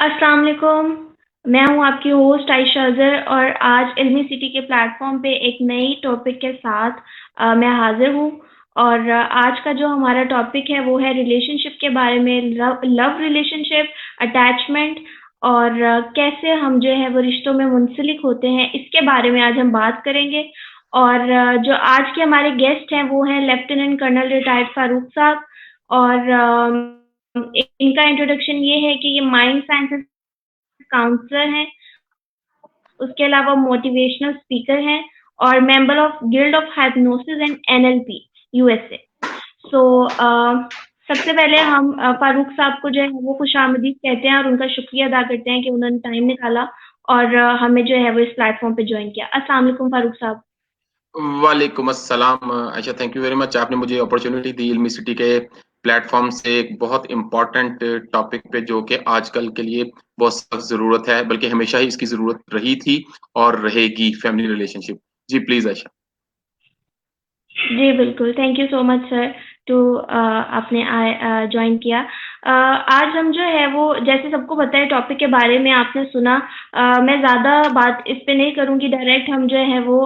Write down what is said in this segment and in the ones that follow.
अस्सलाम वालेकुम। मैं हूँ आपकी होस्ट आयशा अज़हर और आज इल्मी सिटी के प्लेटफॉर्म पे एक नई टॉपिक के साथ मैं हाजिर हूँ। और आज का जो हमारा टॉपिक है वो है रिलेशनशिप के बारे में, लव रिलेशनशिप, अटैचमेंट और कैसे हम जो है वो रिश्तों में मुंसलिक होते हैं, इसके बारे में आज हम बात करेंगे। और जो आज के हमारे गेस्ट हैं वो हैं लेफ्टिनेंट कर्नल रिटायर्ड फारूक साहब। और इनका इंट्रोडक्शन ये है कि ये माइंड साइंसेस काउंसलर हैं, उसके अलावा मोटिवेशनल स्पीकर हैं और member of guild of hypnosis and NLP USA. So सबसे पहले हम फारूक साहब को जो है वो खुशामदीद कहते हैं और उनका शुक्रिया अदा करते हैं कि उन्होंने टाइम निकाला और हमें जो है वो इस प्लेटफॉर्म पे ज्वाइन किया। अस्सलाम वालेकुम फारूक साहब। वालेकुम अस्सलाम Ayesha, thank you very much. आपने मुझे अपॉर्चुनिटी दी इल्मी सिटी के प्लेटफॉर्म से एक बहुत इम्पोर्टेंट टॉपिक पे, जो कि आजकल के लिए बहुत सख्त जरूरत है, बल्कि हमेशा ही इसकी जरूरत रही थी और रहेगी, फैमिली रिलेशनशिप। जी प्लीज आयशा। जी, बिल्कुल। Thank you so much sir too आपने जॉइन किया। आज हम जो है वो जैसे सबको पता है टॉपिक के बारे में आपने सुना। मैं ज़्यादा बात इस पे नहीं करूँगी, डायरेक्ट हम जो है वो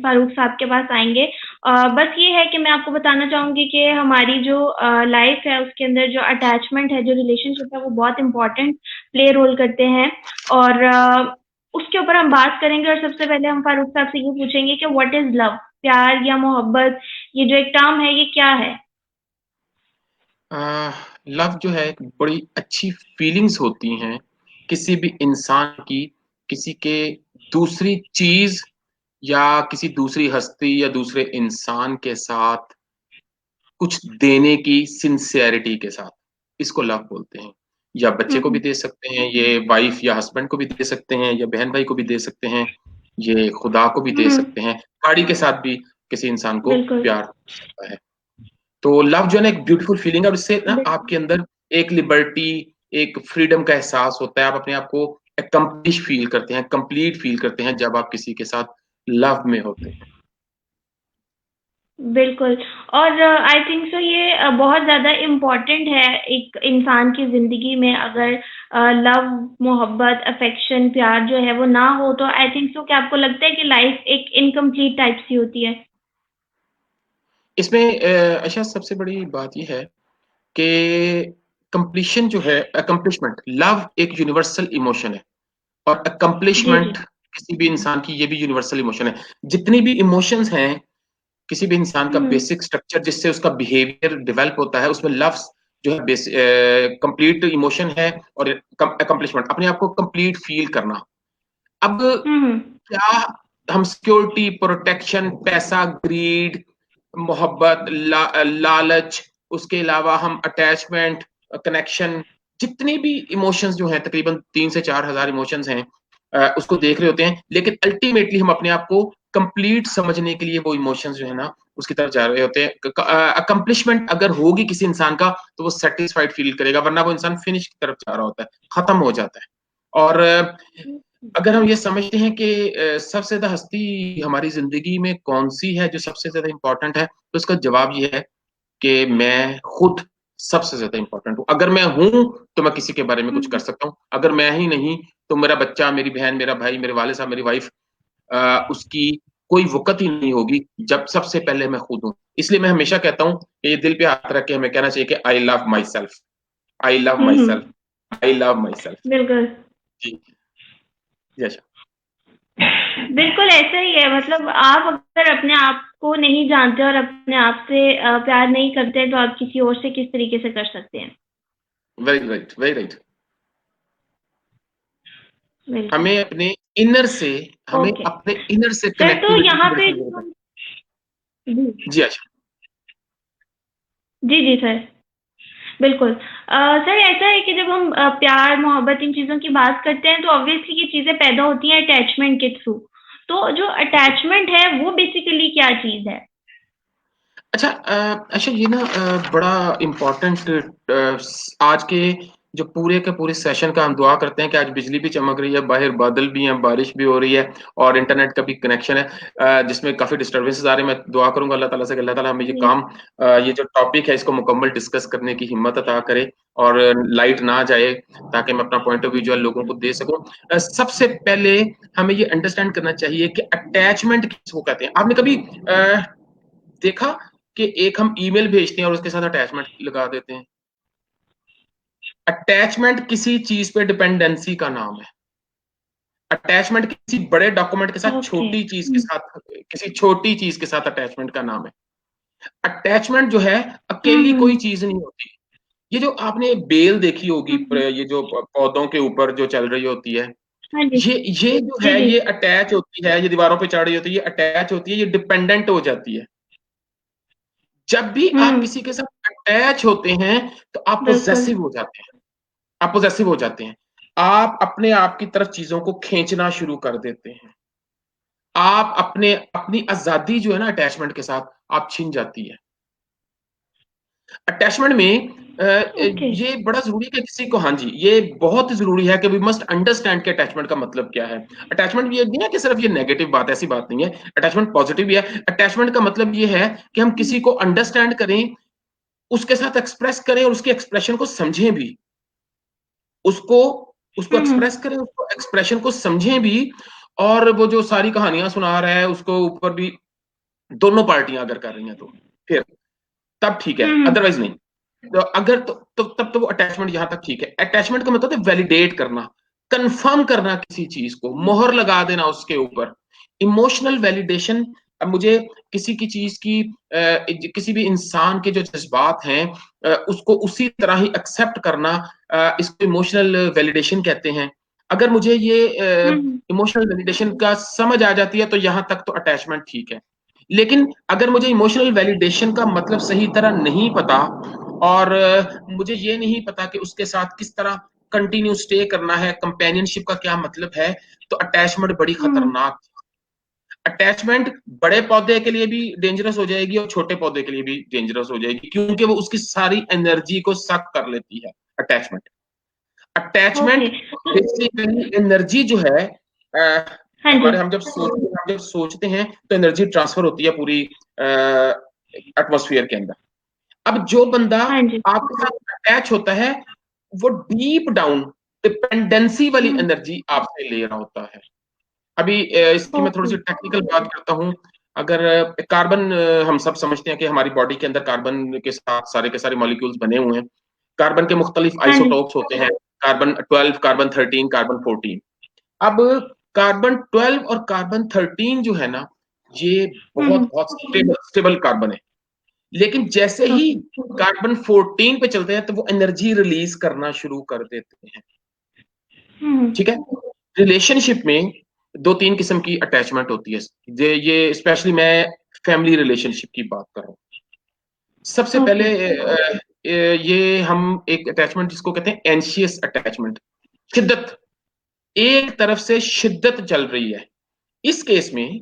फारूक साहब के पास आएँगे। बस ये है कि मैं आपको बताना चाहूँगी कि हमारी जो लाइफ़ है उसके अंदर जो अटैचमेंट है, जो रिलेशनशिप है वो बहुत इम्पोर्टेंट प्ले रोल करते हैं। और उसके ऊपर हम बात करेंगे और सबसे पहले हम फारूक साहब से ये पूछेंगे कि व्हाट इज़ लव? प्यार या मोहब्बत, ये जो एक टर्म है ये क्या है? लव जो है एक बड़ी अच्छी फीलिंग्स होती हैं किसी भी इंसान की, किसी के दूसरी चीज या किसी दूसरी हस्ती या दूसरे इंसान के साथ कुछ देने की सिंसियरिटी के साथ, इसको लव बोलते हैं। या बच्चे को भी हुँ, दे सकते हैं, ये वाइफ या हस्बैंड को भी दे सकते हैं, या बहन भाई को भी दे सकते हैं, ये खुदा को भी दे हुँ, सकते हैं, गाड़ी के साथ भी किसी इंसान को बिल्कुल, प्यार हो सकता है। तो लव जो है ना एक ब्यूटीफुल फीलिंग है, और इससे ना बिल्कुल। आपके अंदर एक लिबर्टी, एक फ्रीडम का एहसास होता है। आप अपने आप को अकम्प्लिश फील करते हैं, कंप्लीट फील करते हैं जब आप किसी के साथ लव में होते हैं। बिल्कुल। और आई थिंक सो ये बहुत ज़्यादा इम्पोर्टेंट है एक इंसान की ज़िंदगी में। अगर लव, मोहब्बत, अफेक्शन, प्यार जो है वो ना हो तो आई थिंक सो क्या आपको लगता है कि लाइफ़ एक इनकम्प्लीट टाइप सी होती है? इसमें अच्छा, सबसे बड़ी बात यह है कि कंप्लीशन जो है, अकम्प्लिशमेंट, लव एक यूनिवर्सल इमोशन है, और जी, जी। अकम्प्लिशमेंट किसी भी इंसान की, ये भी यूनिवर्सल इमोशन है। जितनी भी इमोशंस हैं किसी भी इंसान का, हुँ, हुँ। बेसिक स्ट्रक्चर जिससे उसका बिहेवियर डेवलप होता है, उसमें लव जो है कंप्लीट इमोशन है। और अकम्प्लिशमेंट, अपने आप को कंप्लीट फील करना। अब हुँ, हुँ। क्या हम सिक्योरिटी, प्रोटेक्शन, पैसा, ग्रीड, मोहब्बत, लालच, उसके अलावा हम अटैचमेंट, कनेक्शन, जितने भी इमोशंस जो हैं, तकरीबन 3 से 4 हज़ार इमोशंस हैं, उसको देख रहे होते हैं, लेकिन अल्टीमेटली हम अपने आप को कंप्लीट समझने के लिए वो इमोशंस जो है ना उसकी तरफ जा रहे होते हैं। अकम्प्लिशमेंट अगर होगी किसी इंसान का तो वो सेटिस्फाइड फील करेगा, वरना वो इंसान फिनिश की तरफ जा रहा होता है, खत्म हो जाता है। और अगर हम ये समझते हैं कि सबसे ज्यादा हस्ती हमारी जिंदगी में कौन सी है, जो सबसे ज्यादा इंपॉर्टेंट है, तो इसका जवाब ये है कि मैं खुद सबसे ज्यादा इंपॉर्टेंट हूँ। अगर मैं हूं तो मैं किसी के बारे में हुँ, कुछ कर हुँ। सकता हूँ, अगर मैं ही नहीं तो मेरा बच्चा, मेरी बहन, मेरा भाई, मेरे वाले साहब, मेरी वाइफ, उसकी कोई वक़्त ही नहीं होगी जब सबसे पहले मैं खुद हूँ। इसलिए मैं हमेशा कहता हूँ कि ये दिल पे हाथ रख के हमें कहना चाहिए कि I love my self, I love hmm, my hmm. Self, I love my self. बिल्कुल। जी, जैसा। बिल्कुल ऐसा ही है। मतलब आप अगर अपने आप को नहीं जानते और अपने आप से प्यार नहीं करते हैं तो आप किसी और से किस तरीके से कर सकते हैं? Very right, very right. बिल्कुल। हमें अपने इनर से, हमें ओके। अपने इनर से सर तो कनेक्टिविटी यहाँ की पे रखने की जो जरूरत है। हम जी। जी अच्छा। जी, जी सर। बिल्कुल। सर ऐसा है कि जब हम प्यार, मोहब्बत इन चीज़ों की बात करते हैं तो ऑब्वियसली ये चीज़ें पैदा होती हैं अटैचमेंट के थ्रू। तो जो अटैचमेंट है वो बेसिकली क्या चीज़ है? अच्छा, अच्छा, ये ना बड़ा इम्पोर्टेंट आज के जो पूरे के पूरे सेशन का हम दुआ करते हैं कि आज बिजली भी चमक रही है, बाहर बादल भी हैं, बारिश भी हो रही है और इंटरनेट का भी कनेक्शन है, जिसमें काफी डिस्टर्बेंसेस आ रहे हैं। मैं दुआ करूंगा अल्लाह ताला से कि अल्लाह ताला हमें ये जी। काम, ये जो टॉपिक है इसको मुकम्मल डिस्कस करने की हिम्मत अता करे और लाइट ना जाए, ताकि मैं अपना पॉइंट ऑफ व्यू जो है लोगों को दे सकूं। सबसे पहले हमें ये अंडरस्टैंड करना चाहिए कि अटैचमेंट किसको कहते हैं। आपने कभी देखा कि एक हम ईमेल भेजते हैं और उसके साथ अटैचमेंट लगा देते हैं? अटैचमेंट किसी चीज पे डिपेंडेंसी का नाम है। अटैचमेंट किसी बड़े डॉक्यूमेंट के साथ ओके। छोटी चीज के साथ, किसी छोटी चीज के साथ अटैचमेंट का नाम है। अटैचमेंट जो है अकेली कोई हम्म। चीज नहीं होती। ये जो आपने बेल देखी होगी, हम्म। ये जो पौधों के ऊपर जो चल रही होती है, हाँ जी। ये जो जी है जी। ये अटैच होती है, ये दीवारों पे चढ़ रही होती है, ये अटैच होती है, ये डिपेंडेंट हो जाती है। जब भी आप हम्म। किसी के साथ अटैच होते हैं तो आप बिल्कुल। पोजेसिव हो जाते हैं। आप पोजेसिव हो जाते हैं। आप अपने आप की तरफ चीजों को खींचना शुरू कर देते हैं। आप अपने अपनी आजादी जो है ना अटैचमेंट के साथ आप छीन जाती है। अटैचमेंट में ओके। ये बड़ा जरूरी है कि किसी को, हाँ जी, ये बहुत जरूरी है कि वी मस्ट अंडरस्टैंड कि अटैचमेंट का मतलब क्या है। अटैचमेंट ये नहीं है कि सिर्फ ये नेगेटिव बात, ऐसी बात नहीं है। अटैचमेंट पॉजिटिव भी है। अटैचमेंट का मतलब ये है कि हम किसी को अंडरस्टैंड करें, उसके साथ एक्सप्रेस करें और उसके एक्सप्रेशन को समझें भी। उसको उसको हम्म। एक्सप्रेस करें, उसको एक्सप्रेशन को समझें भी। और वो जो सारी कहानियां सुना रहा है उसको ऊपर भी दोनों पार्टियां अगर कर रही हैं तो फिर तब ठीक है, हम्म। अदरवाइज नहीं। तो अगर तो तब तो वो अटैचमेंट यहां तक ठीक है। अटैचमेंट का मतलब है वैलिडेट करना, कंफर्म करना, किसी चीज को मोहर लगा देना उसके ऊपर। Emotional validation. अब मुझे किसी की चीज की, किसी भी इंसान के जो जज्बात हैं, उसको उसी तरह ही एक्सेप्ट करना, इसको इमोशनल वैलिडेशन कहते हैं। अगर मुझे ये हम्म। इमोशनल वैलिडेशन का समझ आ जाती है तो यहां तक तो अटैचमेंट ठीक है। लेकिन अगर मुझे इमोशनल वैलिडेशन का मतलब सही तरह नहीं पता और मुझे ये नहीं पता कि उसके साथ किस तरह कंटिन्यू स्टे करना है, कंपेनियनशिप का क्या मतलब है, तो अटैचमेंट बड़ी हम्म। खतरनाक। अटैचमेंट बड़े पौधे के लिए भी डेंजरस हो जाएगी और छोटे पौधे के लिए भी डेंजरस हो जाएगी, क्योंकि वो उसकी सारी एनर्जी को सक कर लेती है। Attachment okay. अटैचमेंट तो बेसिकली एनर्जी जो है, हाँ जी। हमारे हम जब सोचते हैं तो एनर्जी ट्रांसफर होती है पूरी एटमॉस्फेयर के अंदर। अब जो बंदा हाँ जी। आपके साथ अटैच होता है वो डीप डाउन डिपेंडेंसी वाली हम्म। एनर्जी आपसे ले रहा होता है। अभी इसकी मैं थोड़ी ओके। सी टेक्निकल बात करता हूँ। अगर कार्बन, हम सब समझते हैं कि हमारी बॉडी के अंदर कार्बन के साथ सारे के सारे मॉलिक्यूल्स बने हुए हैं। कार्बन के मुख्तलिफ हाँ जी। आइसोटोप्स होते हैं, कार्बन 12, कार्बन 13, कार्बन 14। अब कार्बन 12 और कार्बन 13 जो है ना, ये बहुत हम्म। बहुत स्टेबल स्टेबल कार्बन है। लेकिन जैसे ही ओके। कार्बन 14 पे चलते हैं तो वो एनर्जी रिलीज करना शुरू कर देते हैं। हम्म। ठीक है। रिलेशनशिप में दो तीन किस्म की अटैचमेंट होती है। ये स्पेशली मैं फैमिली रिलेशनशिप की बात कर रहा हूँ। सबसे ओके। पहले ये हम एक अटैचमेंट जिसको कहते हैं एंशियस अटैचमेंट, शिद्दत, एक तरफ से शिद्दत चल रही है। इस केस में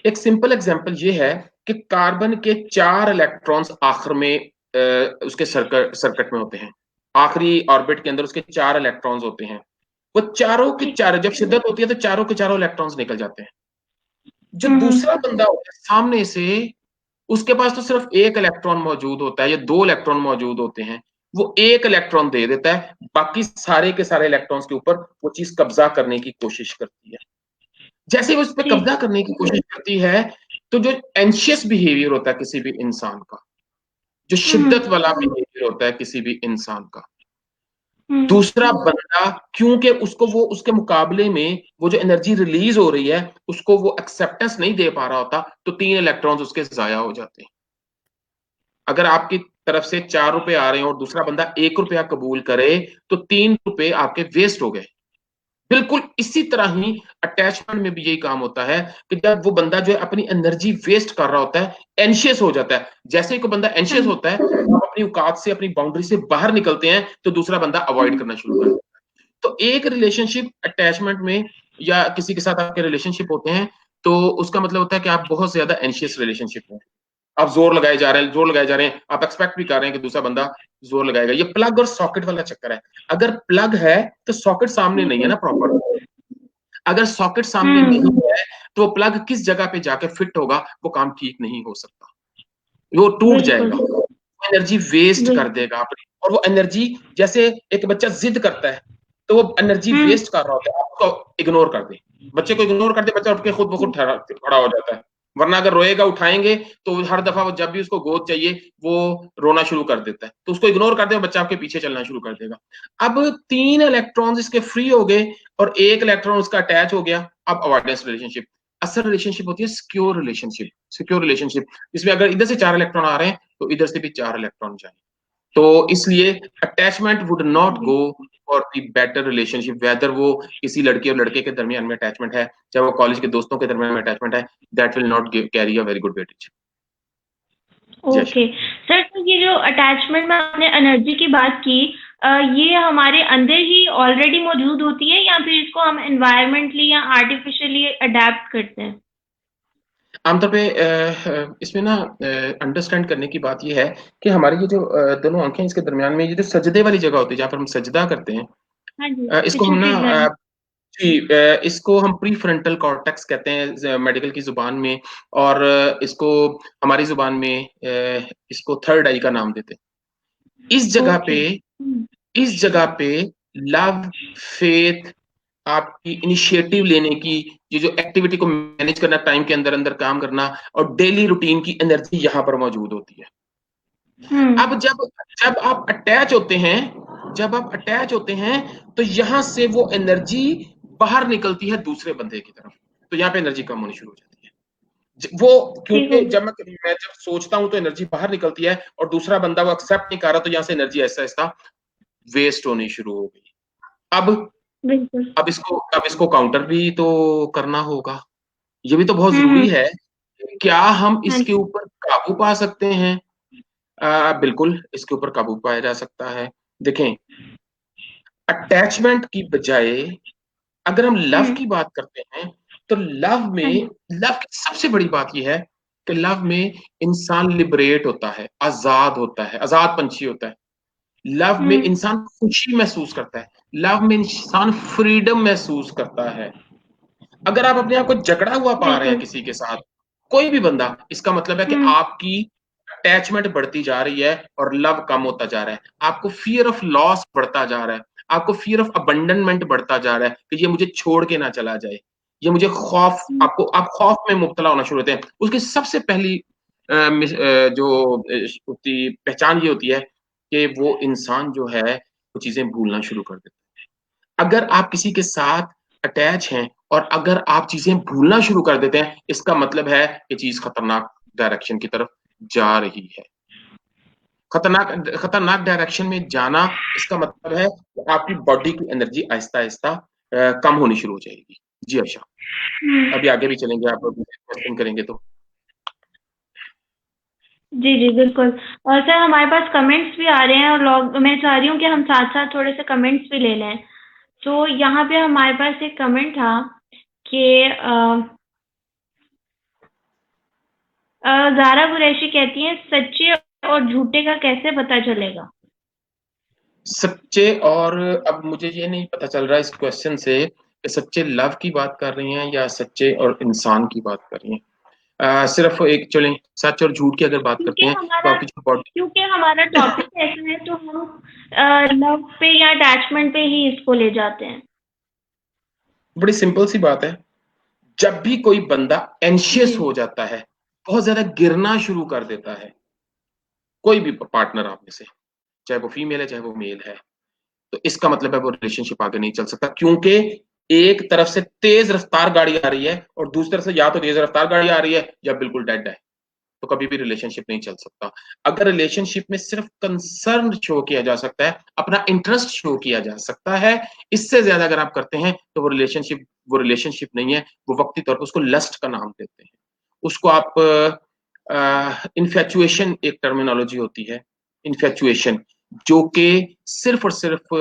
एक सिंपल एग्जांपल ये है कि कार्बन के 4 इलेक्ट्रॉन्स आखिर में उसके सर्किट में होते हैं। आखिरी ऑर्बिट के अंदर उसके 4 इलेक्ट्रॉन्स होते हैं। वो चारों के ठीक। चारों, जब शिद्दत होती है तो चारों के चारों इलेक्ट्रॉन्स निकल जाते हैं। जो हम्म। दूसरा बंदा होता है सामने से, उसके पास तो सिर्फ एक इलेक्ट्रॉन मौजूद होता है या दो इलेक्ट्रॉन मौजूद होते हैं। वो एक इलेक्ट्रॉन दे देता है, बाकी सारे के सारे इलेक्ट्रॉन्स के ऊपर वो चीज कब्जा करने की कोशिश करती है। जैसे वो उस पर ठीक। कब्जा करने की कोशिश करती है तो जो एंशियस बिहेवियर होता है किसी भी इंसान का, जो हम्म। शिद्दत वाला बिहेवियर होता है किसी भी इंसान का, हम्म। दूसरा बंदा, क्योंकि उसको वो उसके मुकाबले में वो जो एनर्जी रिलीज हो रही है उसको वो एक्सेप्टेंस नहीं दे पा रहा होता, तो 3 इलेक्ट्रॉन्स उसके जाया हो जाते हैं। अगर आपकी तरफ से 4 रुपए आ रहे हैं और दूसरा बंदा 1 रुपया कबूल करे तो 3 रुपए आपके वेस्ट हो गए। बिल्कुल इसी तरह ही अटैचमेंट में भी यही काम होता है कि जब वो बंदा जो है अपनी एनर्जी वेस्ट कर रहा होता है, एंशियस हो जाता है। जैसे ही कोई बंदा एंशियस हम्म। होता है, आप अपनी औकात से, अपनी बाउंड्री से बाहर निकलते हैं तो दूसरा बंदा अवॉइड हम्म। करना शुरू कर देता है। तो एक रिलेशनशिप अटैचमेंट में या किसी के साथ आपके रिलेशनशिप होते हैं तो उसका मतलब होता है कि आप बहुत ज्यादा एंशियस रिलेशनशिप में, आप जोर लगाए जा रहे हैं, जोर लगाए जा रहे हैं, आप एक्सपेक्ट भी कर रहे हैं कि दूसरा बंदा जोर लगाएगा। ये प्लग और सॉकेट वाला चक्कर है। अगर प्लग है तो सॉकेट सामने नहीं है ना प्रॉपर। अगर सॉकेट सामने नहीं है तो प्लग किस जगह पे जाके फिट होगा, वो काम ठीक नहीं हो सकता, वो टूट बिल्कुल जाएगा, एनर्जी वेस्ट कर बिल्कुल। देगा अपनी। और वो एनर्जी, जैसे एक बच्चा जिद करता है तो वो एनर्जी हम्म वेस्ट कर रहा होता है, आप उसको इग्नोर कर दे, बच्चे को इग्नोर कर दे, बच्चा उठ के खुद ब खुद खड़ा हो जाता है। वरना अगर रोएगा उठाएंगे तो हर दफा वो जब भी उसको गोद चाहिए वो रोना शुरू कर देता है, तो उसको इग्नोर कर दे, बच्चा आपके पीछे चलना शुरू कर देगा। अब 3 इलेक्ट्रॉन्स इसके फ्री हो गए और 1 इलेक्ट्रॉन उसका अटैच हो गया। अब अवॉइडेंस रिलेशनशिप। असल रिलेशनशिप होती है सिक्योर रिलेशनशिप। सिक्योर रिलेशनशिप इसमें अगर इधर से 4 इलेक्ट्रॉन आ रहे हैं तो इधर से भी 4 इलेक्ट्रॉन जाए। तो इसलिए attachment would not go for the better relationship, whether वो किसी लड़की और लड़के के दरमियान में अटैचमेंट है, चाहे वो कॉलेज के दोस्तों के दरमियान में अटैचमेंट है, that will not carry a very good weightage. जय। ओके सर, तो ये जो अटैचमेंट में आपने एनर्जी की बात की, ये हमारे अंदर ही ऑलरेडी मौजूद होती है या फिर इसको हम एनवायरमेंटली या आर्टिफिशियली अडेप्ट करते हैं? आमतौर पे इसमें ना अंडरस्टैंड करने की बात यह है कि हमारी ये जो दोनों आंखें हैं, इसके दरमियान में ये जो सजदे वाली जगह होती है जहाँ पर हम सजदा करते हैं, हाँ जी, इसको हम ना पिट्यूटरी ग्लैंड। जी, इसको हम प्री फ्रंटल कॉर्टेक्स कहते हैं मेडिकल की जुबान में, और इसको हमारी जुबान में इसको थर्ड आई का नाम देते हैं। ओके। इस जगह पे लव, फेथ, आपकी इनिशिएटिव लेने की, ये जो एक्टिविटी को मैनेज करना, टाइम के अंदर अंदर काम करना, और डेली रूटीन की एनर्जी यहाँ पर मौजूद होती है। हम्म अब जब जब आप अटैच होते हैं, जब आप अटैच होते हैं तो यहां से वो एनर्जी बाहर निकलती है दूसरे बंदे की तरफ, तो यहाँ पे एनर्जी कम होनी शुरू हो जाती है। वो ठीक हो क्योंकि गया। मैं जब सोचता हूं तो एनर्जी बाहर निकलती है और दूसरा बंदा वो एक्सेप्ट नहीं कर रहा, तो यहाँ से एनर्जी ऐसा ऐसा वेस्ट होनी शुरू हो गई। अब बिल्कुल। अब इसको काउंटर भी तो करना होगा, ये भी तो बहुत जरूरी हम्म। है। क्या हम हाँ इसके जी। ऊपर काबू पा सकते हैं? बिल्कुल इसके ऊपर काबू पाया जा सकता है। देखें, अटैचमेंट की बजाय अगर हम लव हम्म। की बात करते हैं तो लव हाँ में, जी। लव की सबसे बड़ी बात यह है कि लव में इंसान लिबरेट होता है, आजाद होता है, आजाद पंछी होता है। लव में हम्म। इंसान खुशी महसूस करता है, लव में इंसान फ्रीडम महसूस करता है। अगर आप अपने आप को जकड़ा हुआ पा रहे हैं बिल्कुल। किसी के साथ, कोई भी बंदा, इसका मतलब है कि हम्म। आपकी अटैचमेंट बढ़ती जा रही है और लव कम होता जा रहा है। आपको फियर ऑफ लॉस बढ़ता जा रहा है, आपको फियर ऑफ अबंडनमेंट बढ़ता जा रहा है कि ये मुझे छोड़ के ना चला जाए, ये मुझे खौफ, हम्म। आप खौफ में मुब्तला होना शुरू होते हैं। उसकी सबसे पहली जो उसकी पहचान ये होती है कि वो इंसान जो है वो चीजें भूलना शुरू कर देता है। अगर आप किसी के साथ अटैच हैं और अगर आप चीजें भूलना शुरू कर देते हैं, इसका मतलब है कि चीज खतरनाक डायरेक्शन की तरफ जा रही है। खतरनाक खतरनाक डायरेक्शन में जाना, इसका मतलब है कि आपकी बॉडी की एनर्जी आहिस्ता आहिस्ता कम होनी शुरू हो जाएगी। जी अच्छा, हम्म। अभी आगे भी चलेंगे, आप क्वेश्चन करेंगे तो। जी जी बिल्कुल। और सर हमारे पास कमेंट्स भी आ रहे हैं और लॉग मैं चाह रही हूँ कि हम साथ साथ थोड़े से कमेंट्स भी ले लें। तो यहाँ पे हमारे पास एक कमेंट था कि ज़ारा कुरैशी कहती हैं, सच्चे और झूठे का कैसे पता चलेगा? सच्चे और, अब मुझे ये नहीं पता चल रहा इस क्वेश्चन से कि सच्चे लव की बात कर रही हैं या सच्चे और इंसान की बात कर रही हैं। सिर्फ एक चलें, सच और झूठ की अगर बात करते हैं तो आपकी जो बॉडी, क्योंकि हमारा टॉपिक ऐसा है तो हम लव पे या अटैचमेंट पे ही इसको ले जाते हैं। बड़ी सिंपल सी बात है। जब भी कोई बंदा जी। एंशियस हो जाता है, बहुत ज्यादा गिरना शुरू कर देता है, कोई भी पार्टनर आप में से, चाहे वो फीमेल है चाहे वो मेल है, तो इसका मतलब है वो रिलेशनशिप आगे नहीं चल सकता, क्योंकि एक तरफ से तेज रफ्तार गाड़ी आ रही है और दूसरी तरफ से या तो तेज रफ्तार गाड़ी आ रही है या बिल्कुल डेड है, तो कभी भी रिलेशनशिप नहीं चल सकता। अगर रिलेशनशिप में सिर्फ कंसर्न शो किया जा सकता है, अपना इंटरेस्ट शो किया जा सकता है, इससे ज्यादा अगर आप करते हैं तो वो रिलेशनशिप नहीं है, वो वक्ती तौर पर उसको लस्ट का नाम देते हैं। उसको आप इन्फेचुएशन एक टर्मिनोलॉजी होती है, इन्फेचुएशन, जो कि सिर्फ और सिर्फ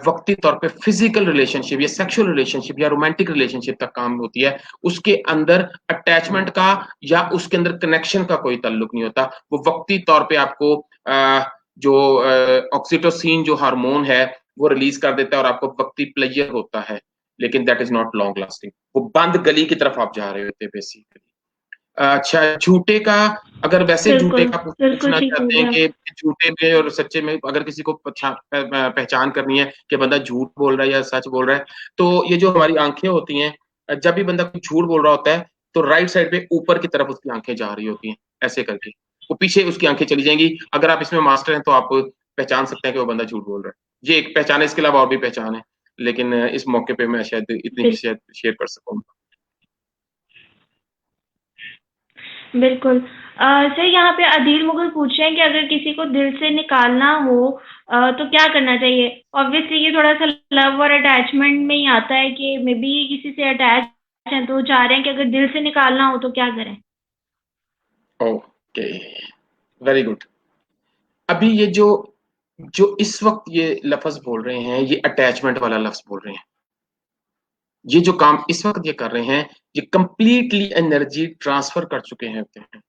वक्ती तौर पे फिजिकल रिलेशनशिप या सेक्सुअल रिलेशनशिप या रोमांटिक रिलेशनशिप तक काम होती है। उसके अंदर अटैचमेंट का या उसके अंदर कनेक्शन का कोई ताल्लुक नहीं होता। वो वक्ती तौर पे आपको जो ऑक्सीटोसिन जो हार्मोन है वो रिलीज कर देता है और आपको वक्ती प्लेजर होता है, लेकिन that is not long lasting. वो बंद गली की तरफ आप जा रहे होते हैं बेसिकली। अच्छा, झूठे का, अगर वैसे झूठे बिल्कुल, का बिल्कुल पूछना ठीक हो चाहते हैं गया। कि झूठे में और सच्चे में अगर किसी को पहचान करनी है कि बंदा झूठ बोल रहा है या सच बोल रहा है, तो ये जो हमारी आंखें होती हैं, जब भी बंदा कोई झूठ बोल रहा होता है तो राइट साइड पे ऊपर की तरफ उसकी आंखें जा रही होती हैं, ऐसे करके वो पीछे उसकी आंखें चली जाएंगी। अगर आप इसमें मास्टर हैं तो आप पहचान सकते हैं कि वो बंदा झूठ बोल रहा है। ये एक पहचान है, इसके अलावा और भी पहचान है, लेकिन इस मौके पे मैं शायद इतनी ही बिल शायद शेयर कर सकूँ। बिल्कुल। सर यहाँ पे अदील मुगल पूछ रहे हैं कि अगर किसी को दिल से निकालना हो तो क्या करना चाहिए? ऑब्वियसली ये थोड़ा-सा लव और अटैचमेंट में ही आता है कि मे बी किसी से अटैच हैं तो चाह रहे हैं कि अगर दिल से निकालना हो तो क्या करें? Okay, very good. अभी ये जो जो इस वक्त ये लफ्ज बोल रहे हैं, ये अटैचमेंट वाला लफ्ज बोल रहे हैं। ये जो काम इस वक्त ये कर रहे हैं, ये कंप्लीटली एनर्जी ट्रांसफर कर चुके हैं होते हैं।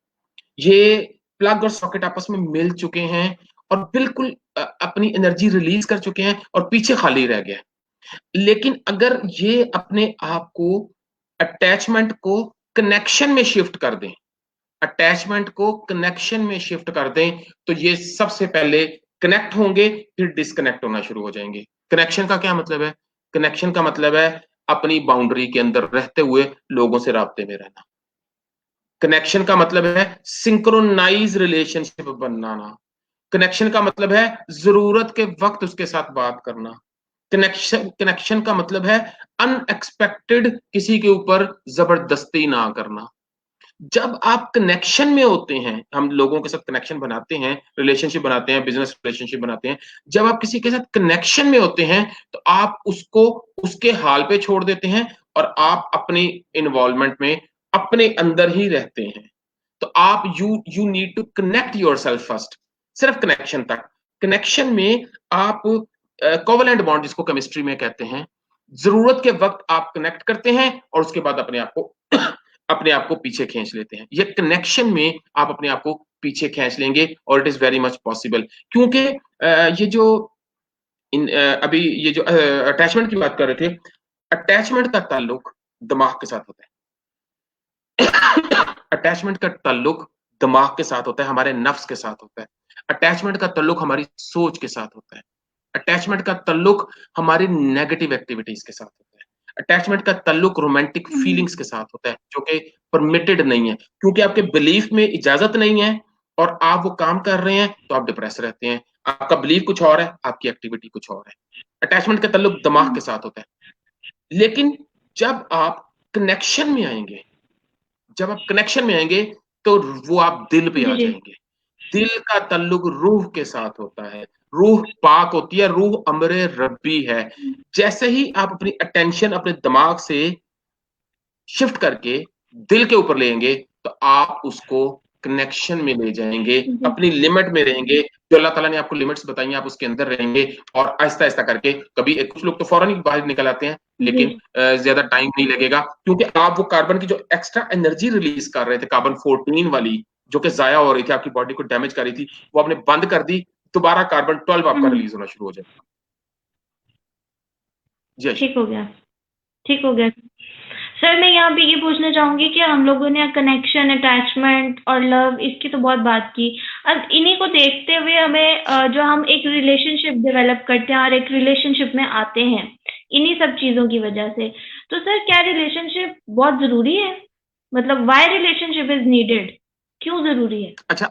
ये प्लग और सॉकेट आपस में मिल चुके हैं और बिल्कुल अपनी एनर्जी रिलीज कर चुके हैं और पीछे खाली रह गया है। लेकिन अगर ये अपने आप को, अटैचमेंट को कनेक्शन में शिफ्ट कर दें, अटैचमेंट को कनेक्शन में शिफ्ट कर दें, तो ये सबसे पहले कनेक्ट होंगे, फिर डिस्कनेक्ट होना शुरू हो जाएंगे। कनेक्शन का क्या मतलब है? कनेक्शन का मतलब है अपनी बाउंड्री के अंदर रहते हुए लोगों से राब्ते में रहना। कनेक्शन का मतलब है सिंक्रोनाइज रिलेशनशिप बनाना। कनेक्शन का मतलब है जरूरत के वक्त उसके साथ बात करना। कनेक्शन का मतलब है अनएक्सपेक्टेड किसी के ऊपर जबरदस्ती ना करना। जब आप कनेक्शन में होते हैं, हम लोगों के साथ कनेक्शन बनाते हैं, रिलेशनशिप बनाते हैं, बिजनेस रिलेशनशिप बनाते हैं, जब आप किसी के साथ कनेक्शन में होते हैं तो आप उसको उसके हाल पे छोड़ देते हैं और आप अपनी इन्वॉल्वमेंट में अपने अंदर ही रहते हैं। तो आप you need to connect yourself first, सिर्फ कनेक्शन तक। कनेक्शन में आप कोवेलेंट बॉन्ड जिसको केमिस्ट्री में कहते हैं, जरूरत के वक्त आप कनेक्ट करते हैं और उसके बाद अपने आप को अपने आप को पीछे खींच लेते हैं। ये कनेक्शन में आप अपने आप को पीछे खींच लेंगे और it is very much possible. क्योंकि ये जो अभी ये जो अटैचमेंट की बात कर रहे थे, अटैचमेंट का ताल्लुक दिमाग के साथ होता है। अटैचमेंट का ताल्लुक दिमाग के साथ होता है, हमारे नफ्स के साथ होता है। अटैचमेंट का ताल्लुक हमारी सोच के साथ होता है। अटैचमेंट का ताल्लुक हमारी नेगेटिव एक्टिविटीज के साथ होता है। अटैचमेंट का ताल्लुक रोमांटिक हुँ, फीलिंग्स के साथ होता है, जो कि परमिटेड नहीं है, क्योंकि आपके बिलीफ में इजाजत नहीं है और आप वो काम कर रहे हैं तो आप डिप्रेस रहते हैं। आपका बिलीफ कुछ और है, आपकी एक्टिविटी कुछ और है। अटैचमेंट का ताल्लुक दिमाग हुँ, के साथ होता है। लेकिन जब आप कनेक्शन में आएंगे, जब आप कनेक्शन में आएंगे तो वो आप दिल पे जी, आ जी। जाएंगे। दिल का ताल्लुक रूह के साथ होता है। रूह पाक होती है, रूह अमरे रब्बी है। जैसे ही आप अपनी अटेंशन अपने दिमाग से शिफ्ट करके दिल के ऊपर लेंगे तो आप उसको कनेक्शन में ले जाएंगे, जी, अपनी लिमिट में रहेंगे। जो अल्लाह ताला ने आपको लिमिट्स बताई हैं आप उसके अंदर रहेंगे और आहिस्ता आहिस्ता करके कभी कुछ लोग तो फौरन ही बाहर निकल आते हैं, जी। लेकिन ज्यादा टाइम नहीं लगेगा, क्योंकि आप वो कार्बन की जो एक्स्ट्रा एनर्जी रिलीज कर रहे थे, कार्बन 14 वाली जो कि जाया हो रही थी, आपकी बॉडी को डैमेज कर रही थी, वो आपने बंद कर दी। दोबारा कार्बन 12 आपका हुँ, रिलीज होना शुरू हो जाएगा। जी आयशा। ठीक हो गया, ठीक हो गया। सर मैं यहाँ पे ये पूछना चाहूँगी कि हम लोगों ने कनेक्शन, अटैचमेंट और लव इसकी तो बहुत बात की। अब इन्हीं को देखते हुए हमें जो हम एक रिलेशनशिप डेवलप करते हैं और एक रिलेशनशिप में आते हैं, इन्हीं सब चीज़ों की वजह से। तो सर क्या रिलेशनशिप बहुत ज़रूरी है? मतलब व्हाई रिलेशनशिप इज़ नीडेड? क्यों ज़रूरी है? अच्छा,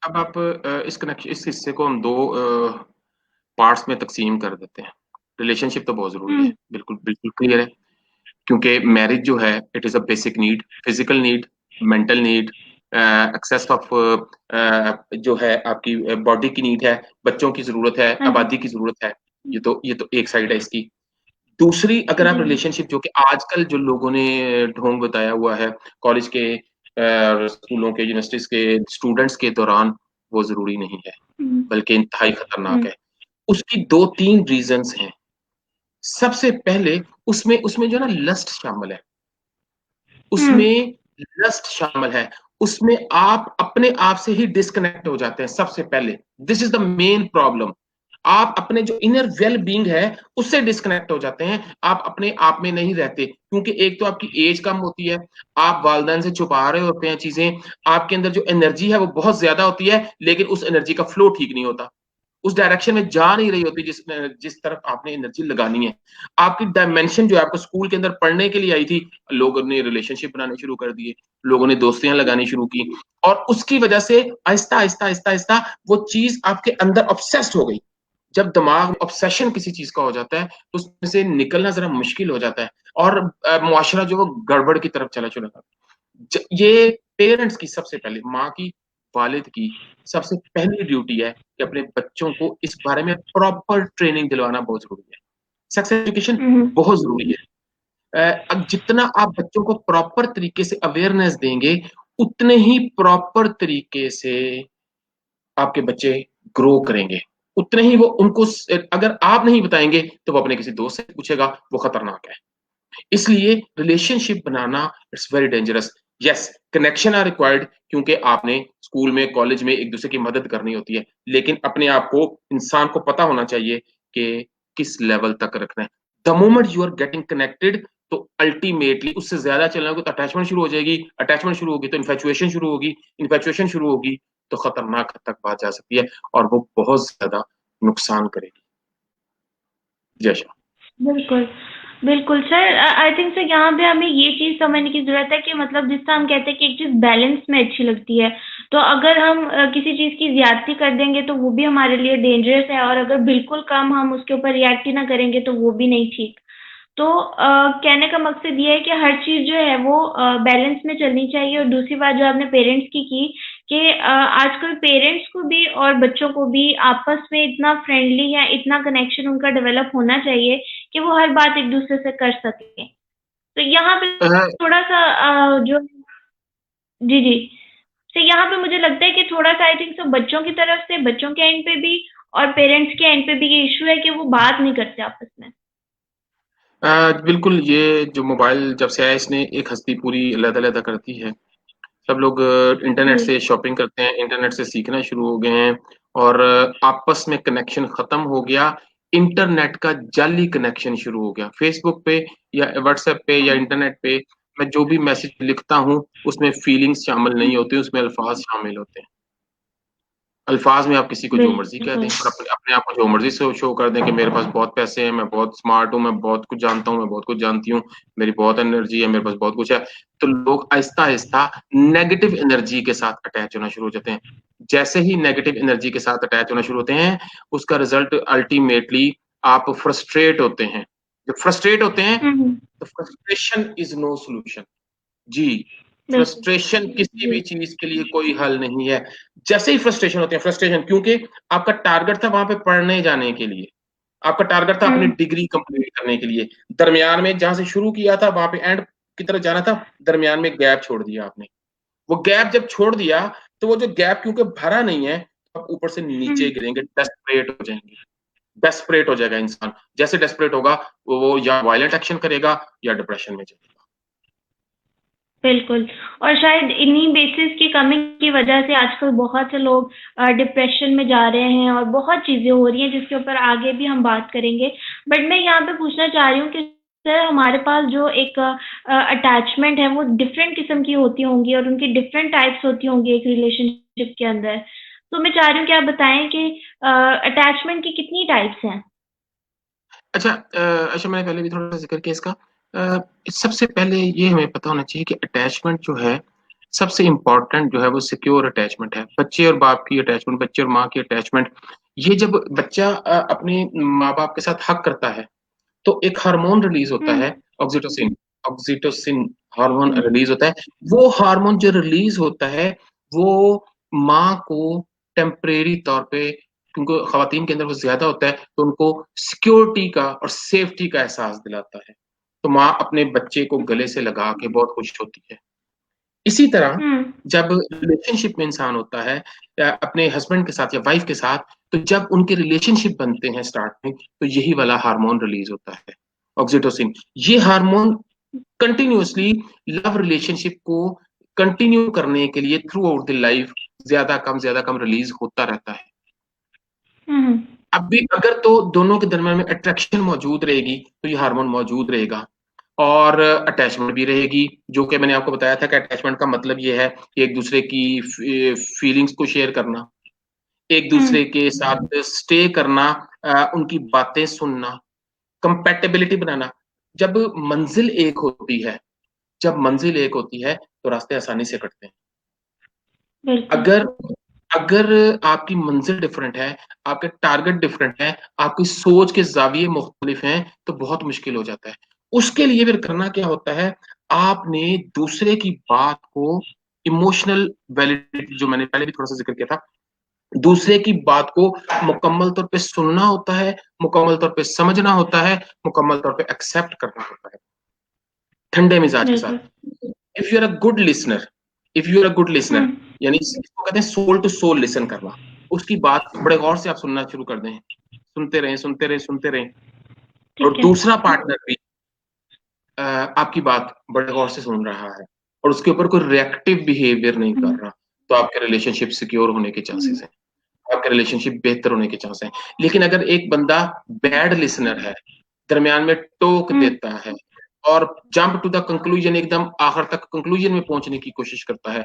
अब आप इस हिस्से को हम दो पार्ट्स में तकसीम कर देते हैं। रिलेशनशिप तो बहुत जरूरी है, हुँ, बिल्कुल बिल्कुल क्लियर है, क्योंकि मैरिज जो है it is a basic need, physical need, mental need, excess of जो है आपकी बॉडी की नीड है, बच्चों की जरूरत है, हाँ जी। आबादी की जरूरत है। ये तो एक साइड है इसकी। दूसरी, अगर आप जी, जी। रिलेशनशिप जो कि आजकल जो लोगों ने ढोंग बताया हुआ है कॉलेज के, स्कूलों के, यूनिवर्सिटीज के स्टूडेंट्स के दौरान, वो जरूरी नहीं है, हुँ, बल्कि इंतहाई हुँ, खतरनाक है। उसकी दो तीन रीजंस हैं। सबसे पहले उसमें उसमें जो है ना लस्ट शामिल है, हुँ, उसमें लस्ट शामिल है। उसमें आप अपने आप से ही डिस्कनेक्ट हो जाते हैं सबसे पहले। This is the main problem. आप अपने जो इनर वेल बीइंग है उससे डिस्कनेक्ट हो जाते हैं, आप अपने आप में नहीं रहते, क्योंकि एक तो आपकी एज कम होती है, आप वालिदैन से छुपा रहे होते हैं चीजें, आपके अंदर जो एनर्जी है वो बहुत ज्यादा होती है, लेकिन उस एनर्जी का फ्लो ठीक नहीं होता, उस डायरेक्शन में जा नहीं रही होती जिस तरफ आपने एनर्जी लगानी है। आपकी डायमेंशन जो है आपको स्कूल के अंदर पढ़ने के लिए आई थी, लोगों ने रिलेशनशिप बनाने शुरू कर दिए, लोगों ने दोस्तियां लगानी शुरू की, और उसकी वजह से आहिस्ता आहिस्ता आहिस्ता आहिस्ता वो चीज आपके अंदर ऑब्सेस्ड हो गई। जब दिमाग ऑब्सेशन किसी चीज का हो जाता है तो उसमें से निकलना जरा मुश्किल हो जाता है, और मुआशरा जो वो गड़बड़ की तरफ चला चला जाता है। ये पेरेंट्स की सबसे पहले, माँ की, वालिद की सबसे पहली ड्यूटी है कि अपने बच्चों को इस बारे में प्रॉपर ट्रेनिंग दिलवाना बहुत जरूरी है। सेक्स एजुकेशन बहुत जरूरी है। अब जितना आप बच्चों को प्रॉपर तरीके से अवेयरनेस देंगे, उतने ही प्रॉपर तरीके से आपके बच्चे ग्रो करेंगे, उतने ही वो उनको, अगर आप नहीं बताएंगे तो वो अपने किसी दोस्त से पूछेगा, वो खतरनाक है। इसलिए रिलेशनशिप बनाना it's very dangerous. Yes, connection are required, क्योंकि आपने स्कूल में कॉलेज में एक दूसरे की मदद करनी होती है, लेकिन अपने आप को, इंसान को पता होना चाहिए कि किस लेवल तक रखना है। The moment you are getting connected, तो अल्टीमेटली उससे ज्यादा चलना होगा तो अटैचमेंट शुरू हो जाएगी, अटैचमेंट शुरू होगी तो इन्फेचुएशन शुरू होगी, इन्फेचुएशन शुरू होगी तो खतरनाक हद तक बात जा सकती है, और वो बहुत ज्यादा नुकसान करेगी। जय बिल्कुल, बिल्कुल सर। आई थिंक सर यहाँ पे हमें ये चीज़ समझने की ज़रूरत है कि मतलब जिस तरह हम कहते हैं कि एक चीज़ बैलेंस में अच्छी लगती है, तो अगर हम किसी चीज़ की ज़्यादती कर देंगे तो वो भी हमारे लिए डेंजरस है, और अगर बिल्कुल कम हम उसके ऊपर रिएक्ट ही ना करेंगे तो वो भी नहीं ठीक। तो कहने का मकसद ये है कि हर चीज़ जो है वो बैलेंस में चलनी चाहिए। और दूसरी बात जो आपने पेरेंट्स की कि आजकल पेरेंट्स को भी और बच्चों को भी आपस में इतना फ्रेंडली या इतना कनेक्शन उनका डेवलप होना चाहिए कि वो हर बात एक दूसरे से कर सकें। तो यहाँ पे शाह। थोड़ा-सा जो जी, जी। तो यहाँ पे मुझे लगता है कि थोड़ा-सा आई थिंक सो बच्चों की तरफ से, बच्चों के एंड पे भी और पेरेंट्स के एंड पे भी ये इश्यू है कि वो बात नहीं करते आपस में। बिल्कुल, ये जो मोबाइल जब से आया इसने एक हस्ती पूरी अलग-अलग कर दी है। सब लोग इंटरनेट जी। से शॉपिंग करते हैं, इंटरनेट से सीखना शुरू हो गए हैं, और आपस में कनेक्शन खत्म हो गया। इंटरनेट का जाली कनेक्शन शुरू हो गया। फेसबुक पे या व्हाट्सएप पे या इंटरनेट पे मैं जो भी मैसेज लिखता हूँ, उसमें फीलिंग्स शामिल नहीं होती, उसमें अल्फाज शामिल होते हैं। अल्फाज में आप किसी को जो मर्जी कह दें, बिल्कुल। और अपने आप को जो मर्जी से शो कर दें कि मेरे पास बहुत पैसे हैं, मैं बहुत स्मार्ट हूँ, मैं बहुत कुछ जानता हूँ, मैं बहुत कुछ जानती हूँ, मेरी बहुत एनर्जी है, मेरे पास बहुत कुछ है। तो लोग आहिस्ता आहिस्ता नेगेटिव एनर्जी के साथ अटैच होना शुरू हो जाते हैं। जैसे ही नेगेटिव एनर्जी के साथ अटैच होना शुरू होते हैं, उसका रिजल्ट अल्टीमेटली आप फ्रस्ट्रेट होते हैं। जब फ्रस्ट्रेट होते हैं हुँ, हुँ। तो फ्रस्ट्रेशन इज नो सोल्यूशन। जी, बिल्कुल। फ्रस्ट्रेशन किसी जी। भी चीज के लिए कोई हल नहीं है। जैसे ही फ्रस्ट्रेशन होती है, फ्रस्ट्रेशन क्योंकि आपका टारगेट था वहां पे पढ़ने जाने के लिए, आपका टारगेट था अपनी हुँ। डिग्री कंप्लीट करने के लिए, दरमियान में जहां से शुरू किया था वहां पे एंड की तरफ जाना था, दरमियान में गैप छोड़ दिया आपने। वो गैप जब छोड़ दिया, तो वो जो गैप क्योंकि भरा नहीं है, आप ऊपर से नीचे हुँ। गिरेंगे, डेस्परेट हो जाएंगे, डेस्परेट हो जाएगा इंसान। जैसे डेस्परेट होगा, वो या वायलेंट एक्शन करेगा या डिप्रेशन में जाएगा। बिल्कुल। और शायद इन्हीं बेसिस की कमी की वजह से आजकल बहुत से लोग डिप्रेशन में जा रहे हैं और बहुत चीज़ें हो रही हैं जिसके ऊपर आगे भी हम बात करेंगे। बट मैं यहाँ पे पूछना चाह रही हूँ कि सर हमारे पास जो एक अटैचमेंट है वो डिफरेंट किस्म की होती होंगी और उनकी डिफरेंट टाइप्स होती होंगी एक रिलेशनशिप के अंदर। तो मैं चाह रही हूँ कि आप बताएँ कि अटैचमेंट की कितनी टाइप्स हैं? अच्छा, मैंने पहले भी थोड़ा-सा ज़िक्र किया इसका। अ, सबसे पहले ये हमें पता होना चाहिए कि अटैचमेंट जो है, सबसे इम्पोर्टेंट जो है वो सिक्योर अटैचमेंट है। बच्चे और बाप की अटैचमेंट, बच्चे और माँ की अटैचमेंट, ये जब बच्चा अपने माँ-बाप के साथ हग करता है, तो एक हार्मोन रिलीज़ होता हुँ, है, ऑक्सीटोसिन। ऑक्सीटोसिन हार्मोन हुँ, रिलीज़ होता है। वो हार्मोन जो रिलीज़ होता है, वो माँ को टेम्परेरी तौर पे, क्योंकि ख़वातीन के अंदर वो ज़्यादा होता है, तो उनको सिक्योरिटी का और सेफ्टी का एहसास दिलाता है। तो माँ अपने बच्चे को गले से लगा के बहुत खुश होती है। इसी तरह हुँ, जब रिलेशनशिप में इंसान होता है, या अपने हस्बैंड के साथ या वाइफ के साथ, तो जब उनके रिलेशनशिप बनते हैं स्टार्ट में, तो यही वाला हार्मोन रिलीज होता है, ऑक्सीटोसिन। ये हार्मोन कंटिन्यूअसली लव रिलेशनशिप को कंटिन्यू करने के लिए थ्रू आउट द लाइफ ज्यादा कम रिलीज होता रहता है। हम्म। अब भी अगर तो दोनों के दरम्यान में अट्रैक्शन मौजूद रहेगी तो ये हार्मोन मौजूद रहेगा, और अटैचमेंट भी रहेगी, जो कि मैंने आपको बताया था कि अटैचमेंट का मतलब ये है कि एक दूसरे की फीलिंग्स को शेयर करना, एक दूसरे के साथ स्टे करना, उनकी बातें सुनना, कंपेटेबिलिटी बनाना। जब मंजिल एक होती है जब मंजिल एक होती है तो रास्ते आसानी से कटते हैं। बिल्कुल। अगर अगर आपकी मंजिल डिफरेंट है, आपके टारगेट डिफरेंट है, आपकी सोच के ज़ाविये मुख्तलिफ हैं, तो बहुत मुश्किल हो जाता है। उसके लिए फिर करना क्या होता है, आपने दूसरे की बात को इमोशनल वैलिडिटी, जो मैंने पहले भी थोड़ा सा जिक्र किया था, दूसरे की बात को मुकम्मल तौर पे सुनना होता है, मुकम्मल तौर पे समझना होता है, मुकम्मल तौर पे एक्सेप्ट करना होता है, ठंडे मिजाज के बिल्कुल। साथ। If you are a good listener if you are a good listener, hmm. यानी इसको कहते हैं सोल टू सोल लिसन करना। उसकी बात बड़े गौर से आप सुनना शुरू कर दें, सुनते रहें सुनते रहें सुनते रहें। और ठीक है। दूसरा पार्टनर भी आपकी बात बड़े गौर से सुन रहा है और उसके ऊपर कोई रिएक्टिव बिहेवियर नहीं कर हम्म। रहा, तो आपके रिलेशनशिप सिक्योर होने के चांसेस हैं, आपके रिलेशनशिप बेहतर होने के चांस हैं। लेकिन अगर एक बंदा बैड लिसनर है, दरमियान में टोक हम्म। देता है और जंप टू द कंक्लूजन, एकदम आखिर तक कंक्लूजन में पहुंचने की कोशिश करता है,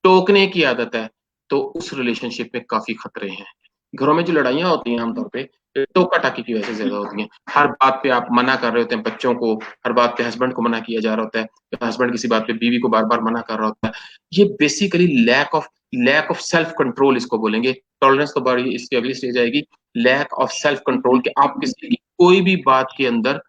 टोकने की आदत है, तो उस रिलेशनशिप में काफी खतरे हैं। घरों में जो लड़ाइयाँ होती हैं आमतौर पे टोका टाकी की वजह से ज्यादा होती हैं। हर बात पे आप मना कर रहे होते हैं बच्चों को, हर बात पे हस्बैंड को मना किया जा रहा होता है, हस्बैंड किसी बात पे बीवी को बार बार मना कर रहा होता है। ये basically lack of self control इसको बोलेंगे। टॉलरेंस तो बड़ी इसकी अगली स्टेज आएगी, लैक ऑफ सेल्फ कंट्रोल, कि आप किसी की कोई भी बात के अंदर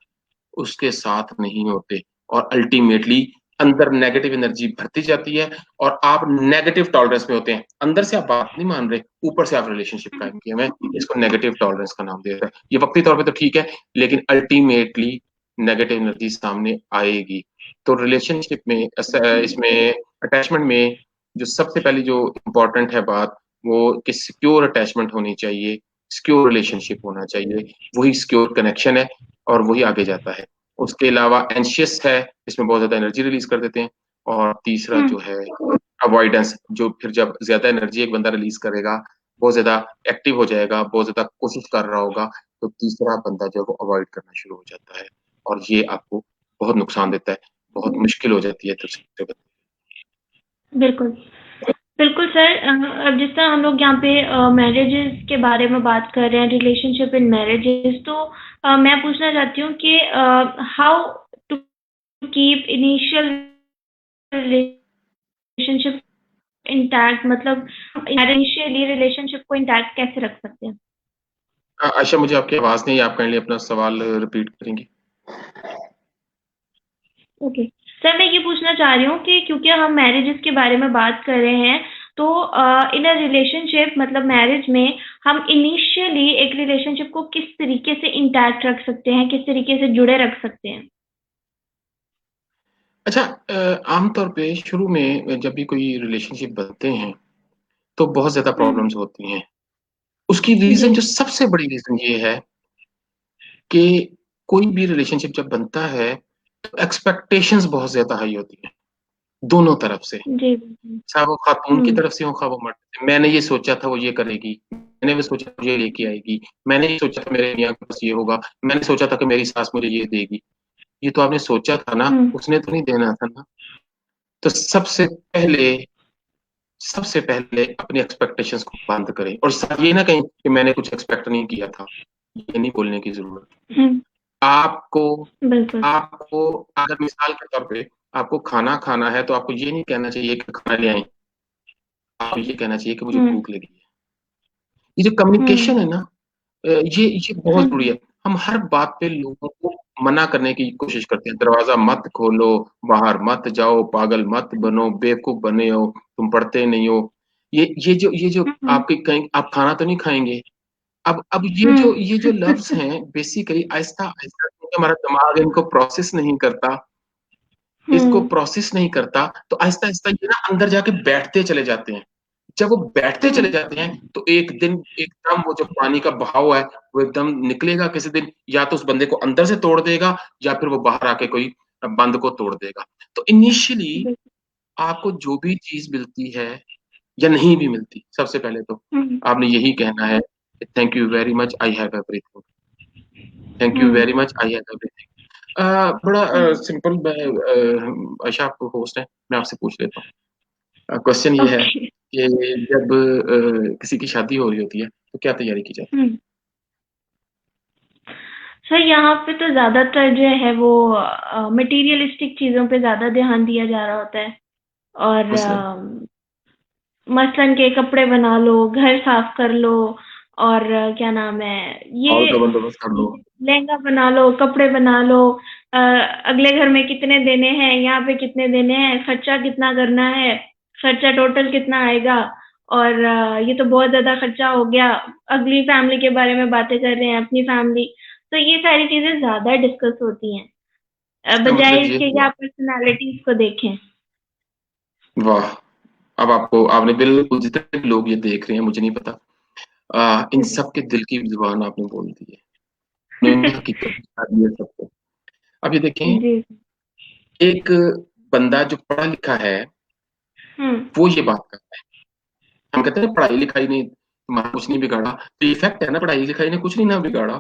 उसके साथ नहीं होते, और अल्टीमेटली अंदर नेगेटिव एनर्जी भरती जाती है और आप नेगेटिव टॉलरेंस में होते हैं। अंदर से आप बात नहीं मान रहे, ऊपर से आप रिलेशनशिप कायम किए हुए हैं, इसको नेगेटिव टॉलरेंस का नाम देता है। ये वक्ती तौर पे तो ठीक है, लेकिन अल्टीमेटली नेगेटिव एनर्जी सामने आएगी। तो रिलेशनशिप में इसमें अटैचमेंट में जो सबसे पहली जो इम्पोर्टेंट है बात, वो कि सिक्योर अटैचमेंट होनी चाहिए, सिक्योर रिलेशनशिप होना चाहिए, वही सिक्योर कनेक्शन है और वही आगे जाता है। उसके अलावा एंशियस है, इसमें बहुत ज्यादा एनर्जी रिलीज कर देते हैं। और तीसरा हम्म। जो है अवॉइडेंस, जो फिर जब ज्यादा एनर्जी एक बंदा रिलीज करेगा, बहुत ज्यादा एक्टिव हो जाएगा, बहुत ज्यादा कोशिश कर रहा होगा, तो तीसरा बंदा जो है वो अवॉइड करना शुरू हो जाता है, और ये आपको बहुत नुकसान देता है, बहुत मुश्किल हो जाती है दूसरे बंदे। बिल्कुल। बिल्कुल सर, अब जिस तरह हम लोग यहाँ पे मैरिजेस के बारे में बात कर रहे हैं, रिलेशनशिप इन मैरिजेस, तो मैं पूछना चाहती हूँ कि how to keep initial relationship intact, मतलब इनिशियली रिलेशनशिप को इंटैक्ट कैसे रख सकते हैं? आयशा, मुझे आपकी आवाज नहीं, आप काइंडली अपना सवाल रिपीट करेंगी? ओके सर, मैं ये पूछना चाह रही हूँ कि क्योंकि हम मैरिजेस के बारे में बात कर रहे हैं, तो इन अ रिलेशनशिप, मतलब मैरिज में हम इनिशियली एक रिलेशनशिप को किस तरीके से इंटैक्ट रख सकते हैं, किस तरीके से जुड़े रख सकते हैं? अच्छा, आमतौर पे शुरू में जब भी कोई रिलेशनशिप बनते हैं तो बहुत ज्यादा हम्म। प्रॉब्लम्स होती हैं। उसकी जी। रीजन, जो सबसे बड़ी रीजन ये है कि कोई भी रिलेशनशिप जब बनता है तो एक्सपेक्टेशंस बहुत ज्यादा हाई होती हैं दोनों तरफ से, जी। चाहे वो खातून की हम्म। तरफ से हो, खा वो मर्द से। मैंने ये सोचा था वो ये करेगी, मैंने भी सोचा था ये लेके आएगी, मैंने ये सोचा था मेरे मियाँ के पास ये होगा, मैंने सोचा था कि मेरी सास मुझे ये देगी। ये तो आपने सोचा था ना, हम्म। उसने तो नहीं देना था ना। तो सबसे पहले अपनी एक्सपेक्टेशंस को बंद करें, और साथ ये ना कहें कि मैंने कुछ एक्सपेक्ट नहीं किया था, ये नहीं बोलने की जरूरत। हम्म। आपको बिल्कुल। आपको अगर मिसाल के तौर पे आपको खाना खाना है, तो आपको ये नहीं कहना चाहिए कि खाना ले आए, आपको ये कहना चाहिए कि मुझे हम्म। भूख लगी है। ये जो हम्म। कम्युनिकेशन है ना, ये बहुत जरूरी हम्म। है। हम हर बात पे लोगों को मना करने की कोशिश करते हैं, दरवाजा मत खोलो, बाहर मत जाओ, पागल मत बनो, बेवकूफ बने हो, तुम पढ़ते नहीं हो। ये जो हम्म। आपके कहीं आप खाना तो नहीं खाएंगे। अब हम्म। ये जो लफ्ज हैं, बेसिकली आहिस्ता आहिस्ता, क्योंकि हमारा दिमाग इनको प्रोसेस नहीं करता, इसको हम्म। प्रोसेस नहीं करता, तो आहिस्ता आहिस्ता ये ना अंदर जाके बैठते चले जाते हैं। जब वो बैठते चले हम्म। जाते हैं तो एक दिन एकदम वो जो पानी का बहाव है वो एकदम निकलेगा किसी दिन, या तो उस बंदे को अंदर से तोड़ देगा, या फिर वो बाहर आके कोई बंद को तोड़ देगा। तो इनिशियली बिल्कुल। आपको जो भी चीज मिलती है या नहीं भी मिलती, सबसे पहले तो हम्म, आपने यही कहना है कि thank you very much, I have everything. Thank you hmm, very much, I have everything. बड़ा हम्म, सिंपल, आशा आपको होस्ट है, मैं आपसे पूछ लेता हूँ। क्वेश्चन ये है ओके। कि जब किसी की शादी हो रही होती है तो क्या तैयारी की जाती हम्म। सर यहाँ पे तो ज्यादातर जो है वो मटेरियलिस्टिक चीजों पे ज्यादा ध्यान दिया जा रहा होता है। और है? मसलन मसलन के कपड़े बना लो, घर साफ कर लो, और क्या नाम है ये, हॉल का बंदोबस्त कर लो। लहंगा बना लो, कपड़े बना लो, अगले घर में कितने देने हैं, यहाँ पे कितने देने हैं, खर्चा कितना करना है, खर्चा टोटल कितना आएगा, और ये तो बहुत ज्यादा खर्चा हो गया, अगली फैमिली के बारे में बातें कर रहे हैं, अपनी फैमिली। तो ये सारी चीजें ज्यादा डिस्कस होती हैं, इसका बजाय मतलब ये इसके कि हुआ। आप पर्सनालिटीज को देखें। वाह। अब आपने बिल्कुल, जितने भी लोग ये देख रहे हैं, मुझे नहीं पता, इन सब के दिल की जुबान आपने बोल दी है। उन्होंने हकीकत बता दी है सबको। अब ये देखें, जी। एक बंदा जो पढ़ा लिखा है हम्म। वो ये बात करता है। हम कहते हैं पढ़ाई लिखाई ने तुम्हारा कुछ नहीं बिगाड़ा, तो इफेक्ट है ना, पढ़ाई लिखाई ने कुछ नहीं ना बिगाड़ा।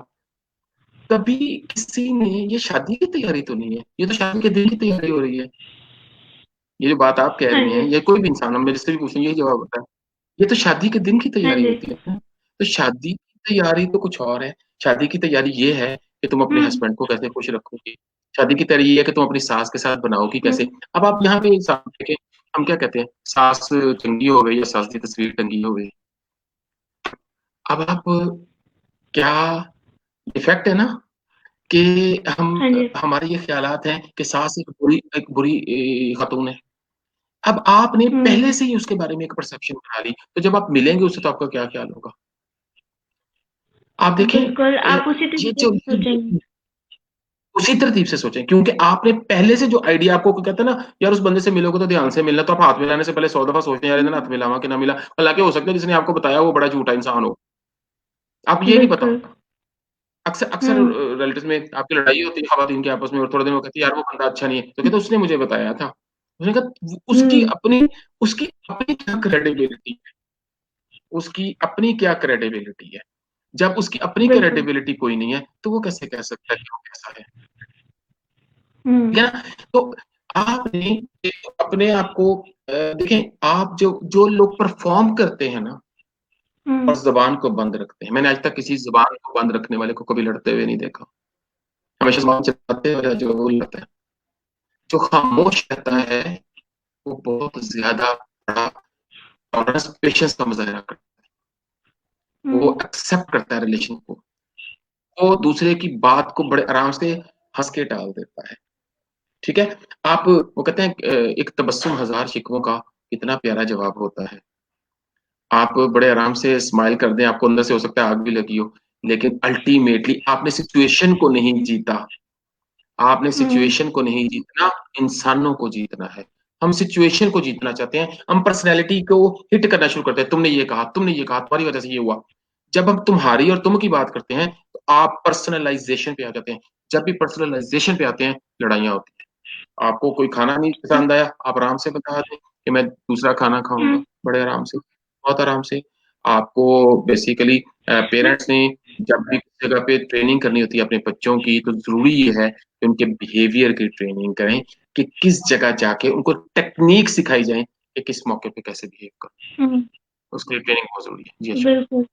कभी किसी ने, ये शादी की तैयारी तो नहीं है, ये तो शादी के दिन की तैयारी हो रही है। ये जो बात आप कह हाँ रही हैं, जी। या कोई भी इंसान, हम मेरे से भी पूछें, यही जवाब होता है। ये तो शादी के दिन की हाँ तैयारी जी। होती है ना। तो शादी की तैयारी तो कुछ और है। शादी की तैयारी ये है कि तुम अपने हम्म। हस्बैंड को कैसे खुश रखोगे। शादी की तैयारी ये है कि तुम अपनी सास के साथ बनाओगी कैसे। हम्म। अब आप यहाँ पे सास देखें, हम क्या कहते हैं, सास चंगी हो गई या सास की तस्वीर टंगी हो गई। अब आप, क्या इफेक्ट है ना, कि हम, हाँ जी। हमारे ये ख्यालात हैं कि सास एक बुरी खातून है। अब आपने हम्म। पहले से ही उसके बारे में एक परसेप्शन बना ली, तो जब आप मिलेंगे उससे तो आपका क्या ख्याल होगा। आप देखें, बिल्कुल, आप उसी ये तरीके जो से सोचेंगे। उसी तरतीब से सोचें, क्योंकि आपने पहले से जो आइडिया, आपको कहते हैं ना, यार उस बंदे से मिलोगे तो ध्यान से मिलना, तो आप हाथ मिलाने से पहले 100 दफा सोचते हैं, यार इन्होंने हाथ मिलावा कि ना मिला। हालांकि हो सकता है जिसने आपको बताया वो बड़ा झूठा इंसान हो, आप ये नहीं पता बिल्कुल। होता। अक्सर अक्सर हम्म। रिलेटिव्स में आपकी लड़ाई होती है खवातीन के आपस में, और थोड़े दिन वो कहती है यार वो बंदा अच्छा नहीं है, तो कहते उसने मुझे बताया था। उसने कहा हम्म। उसकी अपनी क्या क्रेडिबिलिटी है, उसकी अपनी क्या क्रेडिबिलिटी है। जब उसकी अपनी बिल्कुल। क्रेडिबिलिटी कोई नहीं है तो वो कैसे कह सकता है कि वो कैसा है। हम्म। ठीक है ना। तो आपने अपने आप को, देखें, आप जो जो लोग परफॉर्म करते हैं ना हम्म। और जबान को बंद रखते हैं, मैंने आज तक किसी जबान को बंद रखने वाले को कभी लड़ते हुए नहीं देखा। हमेशा जबान चलाते हुए जो वो लड़ता है। जो खामोश रहता हम्म। है वो बहुत ज्यादा बड़ा टॉलरेंस, पेशेंस का मुजाहरा करता है, वो हम्म। एक्सेप्ट करता है रिलेशन को, वो दूसरे की बात को बड़े आराम से हंस के टाल देता है। ठीक है। आप, वो कहते हैं एक तबस्सुम हजार शिकवों का कितना प्यारा जवाब होता है। आप बड़े आराम से स्माइल कर दें, आपको अंदर से हो सकता है आग भी लगी हो, लेकिन अल्टीमेटली आपने सिचुएशन को नहीं जीता। आपने हम्म। सिचुएशन को नहीं जीतना, इंसानों को जीतना है। हम सिचुएशन को जीतना चाहते हैं, हम पर्सनैलिटी को हिट करना शुरू करते हैं, तुमने ये कहा, तुमने ये कहा, तुम्हारी वजह से ये हुआ। जब हम तुम्हारी और तुम की बात करते हैं तो आप पर्सनलाइजेशन पे आ जाते हैं। जब भी पर्सनलाइजेशन पे आते हैं, लड़ाइयाँ होती हैं। आपको कोई खाना नहीं पसंद आया, आप आराम से बता दें कि मैं दूसरा खाना खाऊंगा, हम्म। बड़े आराम से, बहुत आराम से। आपको बेसिकली पेरेंट्स ने जब भी किसी जगह पे ट्रेनिंग करनी होती है अपने बच्चों की, तो जरूरी ये है कि उनके बिहेवियर की ट्रेनिंग करें, कि किस जगह जाके उनको टेक्निक सिखाई जाए कि किस मौके पे कैसे बिहेव करें। हम्म। उसके लिए ट्रेनिंग बहुत जरूरी है। जी अच्छा। बिल्कुल।